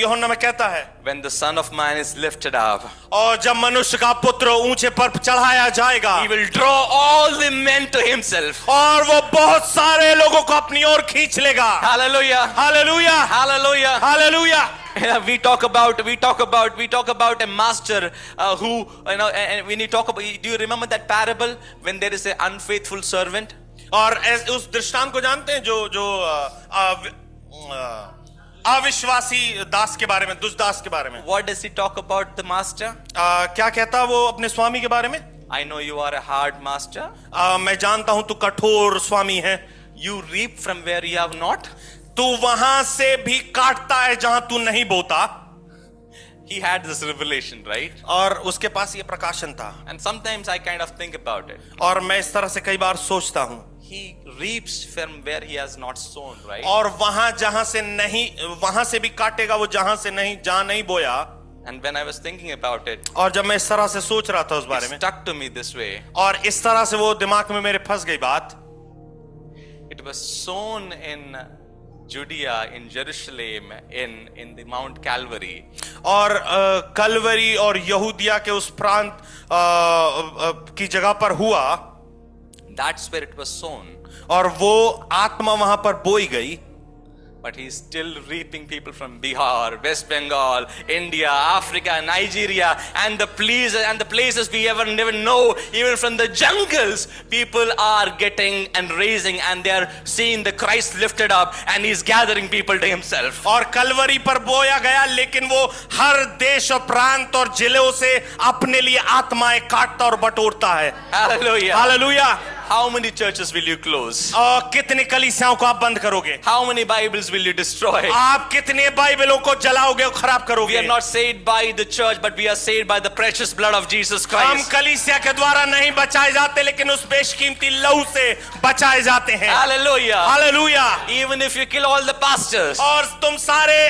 यूहन्ना में कहता है, when the Son of Man is lifted up, और जब मनुष्य का पुत्र ऊंचे पर चढ़ाया जाएगा, he will draw all the men to himself. और वो बहुत सारे लोगों को अपनी ओर खींच लेगा. Hallelujah. Hallelujah. Hallelujah. Hallelujah. We talk about a master who, and when you talk about, do you remember that parable when there is an unfaithful servant? और उस दृष्टांत को जानते हैं जो अविश्वासी दास के बारे में, दुष्दास के बारे में. What does he talk about the master? क्या कहता है वो अपने स्वामी के बारे में? I know you are a hard master. मैं जानता हूं तू कठोर स्वामी है. You reap from where you have not. तू वहां से भी काटता है जहां तू नहीं बोता. He had this revelation, right? और उसके पास ये प्रकाशन था. And sometimes I kind of think about it. और मैं इस तरह से कई बार सोचता हूं. He reaps from where he has not sown, right? और वहां जहां से नहीं, वहां से भी काटेगा वो जहां से नहीं, जहां नहीं बोया. And when I was thinking about it, और जब मैं इस तरह से सोच रहा था उस बारे it में, stuck to me this way. और इस तरह से वो दिमाग में मेरे फंस गई बात. It was sown in Judea, in Jerusalem, in the Mount Calvary. और कलवरी और यहूदिया के उस प्रांत की जगह पर हुआ. That's where it was sown. और वो आत्मा वहां पर बोई गई. But he's still reaping people from Bihar, West Bengal, India, Africa, Nigeria, and the places we never know, even from the jungles, people are getting and raising, and they are seeing the Christ lifted up, and he's gathering people to himself. और कलवरी पर बोया गया, लेकिन वो हर देश और प्रांत और जिलों से अपने लिए आत्माएं काटता और बटोरता है. Hallelujah. Hallelujah. How many churches will you close? और कितनी कलीसियाओं को आप बंद करोगे? How many Bibles will you destroy? आप कितने बाइबलों को जलाओगे और खराब We करोगे? are not saved by the church, but we are saved by the precious blood of Jesus हम Christ. कलीसिया के द्वारा नहीं बचाए जाते, लेकिन उस बेशकीमती लहू से बचाए जाते हैं। Hallelujah. Hallelujah. Even if you kill all the pastors, और तुम सारे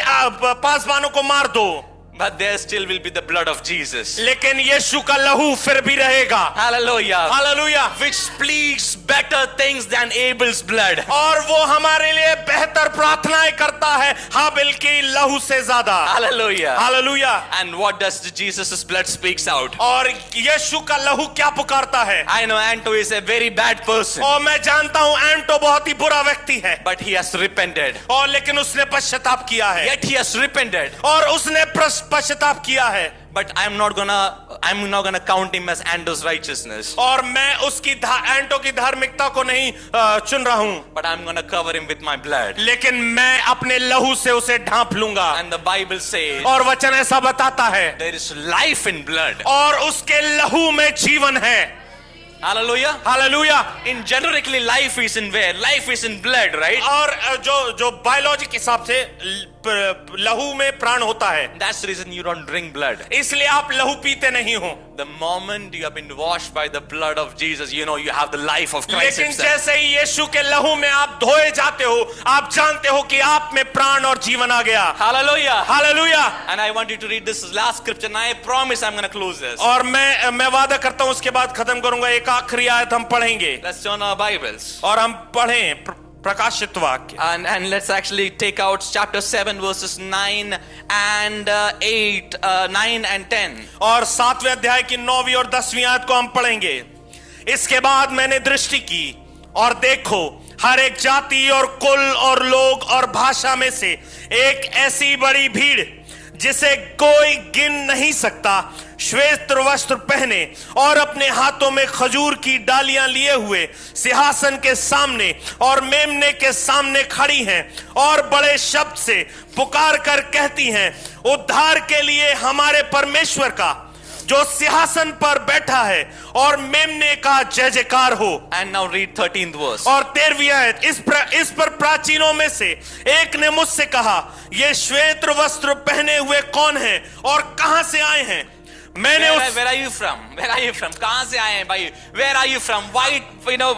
पासवानों को मार दो, but there still will be the blood of Jesus. लेकिन यीशु का लहू फिर भी रहेगा। Hallelujah. Hallelujah. Which speaks better things than Abel's blood. और वो हमारे लिए बेहतर प्रार्थनाएं करता है हाबिल की लहू से ज्यादा। Hallelujah. Hallelujah. And what does Jesus' blood speaks out? और यीशु का लहू क्या पुकारता है? I know Anto is a very bad person, और मैं जानता हूं एंटो बहुत ही बुरा व्यक्ति है, but he has repented. और लेकिन उसने पश्चाताप किया है, Yet he has repented. और उसने पश्चाताप किया है। But I'm not gonna count him as Anto's righteousness. और मैं उसकी एंटो की धार्मिकता को नहीं चुन रहा हूं, But I'm gonna cover him with my blood. लेकिन मैं अपने लहू से उसे ढांप लूंगा। And the Bible says और वचन ऐसा बताता है, there is life in blood. और उसके लहू में जीवन है। Hallelujah. Hallelujah. In generically, life is in where? Life is in blood, right? और जो बायोलॉजी के हिसाब से लहू में प्राण होता है, That's the reason you don't drink blood. इसलिए आप लहू पीते नहीं हो। The moment you have been washed by the blood of Jesus, you know you have the life of Christ लेकिन himself. जैसे ही यीशु के लहू में आप धोए जाते हो, आप जानते हो कि आप में प्राण और जीवन आ गया। Hallelujah. Hallelujah. And I want you to read this last scripture, and I promise I'm going to close this. और मैं वादा करता हूं उसके बाद खत्म करूंगा। एक आखिरी आयत हम पढ़ेंगे, Let's turn our Bibles. और हम पढ़ें प्रकाशित वाक्य, And let's actually take out chapter 7 verses 9 and 8, 9 and 10. और 7वें अध्याय की 9वीं और 10वीं आयत को हम पढ़ेंगे। इसके बाद मैंने दृष्टि की, और देखो हर एक जाति और कुल और लोग और भाषा में से एक ऐसी बड़ी भीड़ जिसे कोई गिन नहीं सकता, श्वेत वस्त्र पहने और अपने हाथों में खजूर की डालियां लिए हुए सिंहासन के सामने और मेमने के सामने खड़ी हैं, और बड़े शब्द से पुकार कर कहती हैं, उद्धार के लिए हमारे परमेश्वर का जो सिंहासन पर बैठा है और मेमने का जय जयकार हो। And now read 13th verse. और 13वीं आयत, इस पर प्राचीनों में से एक ने मुझसे कहा, ये श्वेत वस्त्र पहने हुए कौन है और कहां से आए हैं? मैंने Where are you from? Where are you from? कहां से आए हैं भाई? Where are you from? White,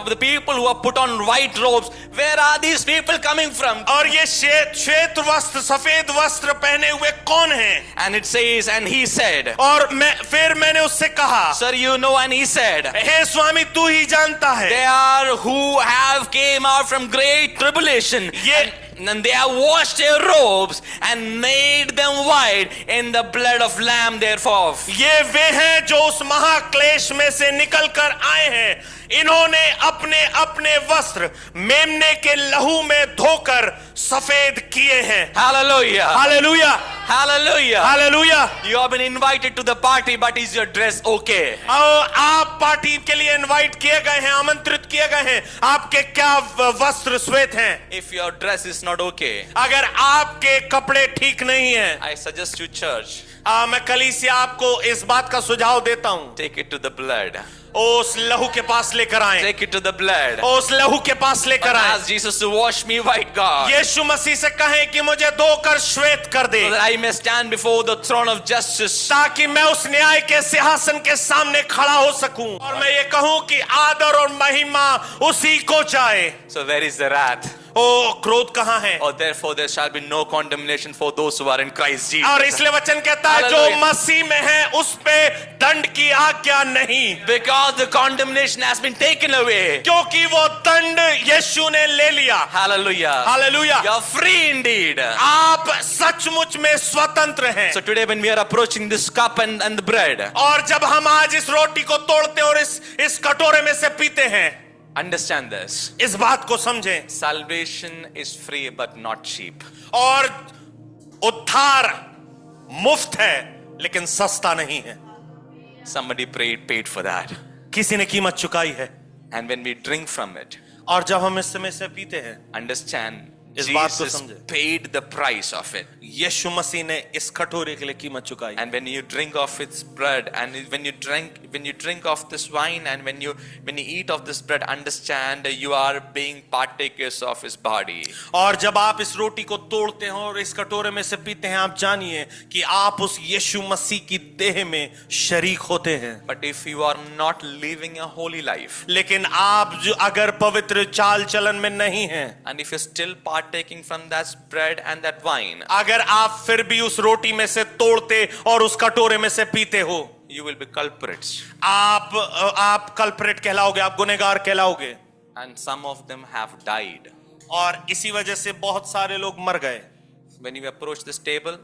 the people who have put on white robes. Where are these people coming from? और ये श्वेत वस्त्र, सफेद वस्त्र पहने हुए कौन हैं? And it says, and he said, और फिर मैंने उससे कहा, Sir, you know, and he said, हे स्वामी तू ही जानता है, they are who have came out from great tribulation. And they have washed their robes and made them white in the blood of lamb therefore. ये वे हैं जो उस महाक्लेश में से निकल कर आए हैं, इन्होंने अपने अपने वस्त्र मेमने के लहू में धोकर सफेद किए हैं। Hallelujah. Hallelujah. Hallelujah. Hallelujah. You have been invited to the party, but is your dress okay? आप पार्टी के लिए इनवाइट किए गए हैं, आमंत्रित किए गए हैं, आपके क्या वस्त्र श्वेत हैं? If your dress is not okay, अगर आपके कपड़े ठीक नहीं हैं, I suggest you, church, मैं कलीसिया आपको इस बात का सुझाव देता हूं, take it to the blood. उस लहू के पास लेकर आए, Take it to the blood. उस लहू के पास लेकर आए। Ask Jesus to wash me white, God, यीशु मसीह से कहें कि मुझे धोकर श्वेत कर दे, so that I may stand before the throne of justice. ताकि मैं उस न्याय के सिंहासन के सामने खड़ा हो सकूं, और मैं ये कहूं कि आदर और महिमा उसी को जाए। So where is the wrath? ओ क्रोध कहाँ है? Oh, therefore there shall be no condemnation for those who are in Christ Jesus. और इसलिए वचन कहता है जो Hallelujah. मसीह में है उस पे दंड की आज्ञा नहीं, Because the condemnation has been taken away. क्योंकि वो दंड यीशु ने ले लिया। Hallelujah. Hallelujah. You're free indeed. आप सचमुच में स्वतंत्र हैं। So today when we are approaching this cup and the bread, और जब हम आज इस रोटी को तोड़ते और इस कटोरे में से पीते हैं, understand this. इस बात को समझें, Salvation is free but not cheap. और उद्धार मुफ्त है लेकिन सस्ता नहीं है। Somebody paid for that. किसी ने कीमत चुकाई है। And when we drink from it, और जब हम इस समय से पीते हैं, understand इस बात को Jesus समझे। paid the price of it. यीशु मसीह ने इस कटोरे के लिए कीमत चुकाई। And when you drink of its bread, and when you drink of this wine, and when you eat of this bread, understand you are being partakers of his body. और जब आप इस रोटी को तोड़ते हैं और इस कटोरे में से पीते हैं, आप जानिए कि आप उस यीशु मसीह की देह में शरीक होते हैं। But if you are not living a holy life, लेकिन आप जो अगर पवित्र चाल चलन में नहीं हैं, and if you're still partaking from that bread and that wine, अगर आप फिर भी उस रोटी में से तोड़ते और उस कटोरे में से पीते हो, you will be culprits. आप कल्प्रेट कहलाओगे, आप गुनहगार कहलाओगे। And some of them have died. और इसी वजह से बहुत सारे लोग मर गए। When you approach this table,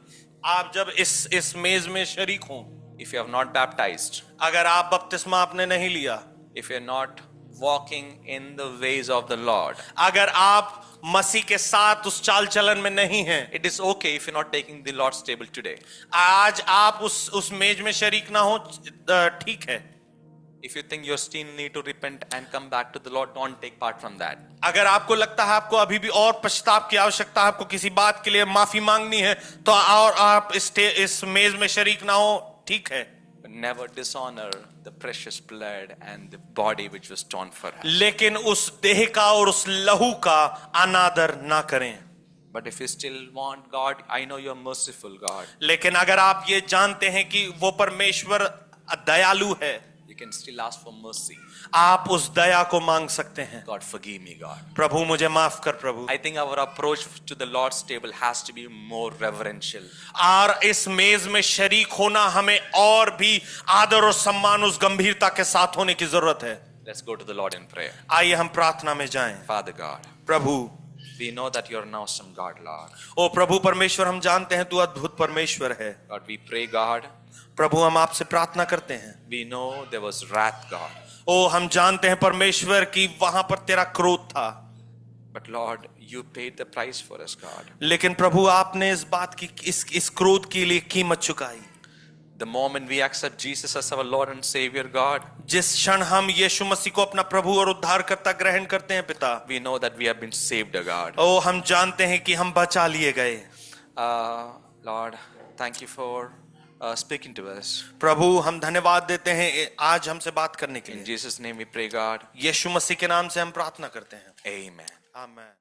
आप जब इस मेज में शरीक हो, if you have not baptized, अगर आप बपतिस्मा आपने नहीं लिया, if you're not walking in the ways of the Lord, अगर आप मसीह के साथ उस चाल चलन में नहीं हैं, it is okay if you're not taking the Lord's table today. आज आप उस मेज में शरीक ना हो, ठीक है। If you think you still need to repent and come back to the Lord, don't take part from that. अगर आपको लगता है आपको अभी भी और पश्चाताप की आवश्यकता है, आपको किसी बात के लिए माफी मांगनी है, तो और आप इस मेज में शरीक ना हो, ठीक है। But never dishonor the precious blood and the body which was torn for us. लेकिन उस देह का और उस लहू का अनादर ना करें। But if you still want God, I know you're merciful God. लेकिन अगर आप ये जानते हैं कि वो परमेश्वर दयालु है, You can still ask for mercy. आप उस दया को मांग सकते हैं। God, forgive me, God. प्रभु मुझे माफ कर प्रभु। I think our approach to the Lord's table has to be more reverential. और इस मेज में शरीक होना हमें और भी आदर और सम्मान उस गंभीरता के साथ होने की जरूरत है। Let's go to the Lord in prayer. आइए हम प्रार्थना में जाएं। Father God, Prabhu, we know that you're an awesome God, Lord. ओ प्रभु परमेश्वर, हम जानते हैं तू अद्भुत परमेश्वर है। God, we pray, God. प्रभु हम आपसे प्रार्थना करते हैं। We know there was wrath, God. ओ हम जानते हैं परमेश्वर की वहां पर तेरा क्रोध था, But Lord, you paid the price for us, God. लेकिन प्रभु आपने इस बात की इस क्रोध के लिए कीमत चुकाई। The moment we accept Jesus as our Lord and Savior, God, जिस क्षण हम यीशु मसीह को अपना प्रभु और उद्धारकर्ता ग्रहण करते हैं पिता, we know that we have been saved, God. ओ हम जानते हैं कि हम बचा लिए गए। Lord, thank you for speaking to us. प्रभु हम धन्यवाद देते हैं आज हमसे बात करने के In लिए। Jesus' name we pray, God. यीशु मसीह के नाम से हम प्रार्थना करते हैं। Amen. आमीन।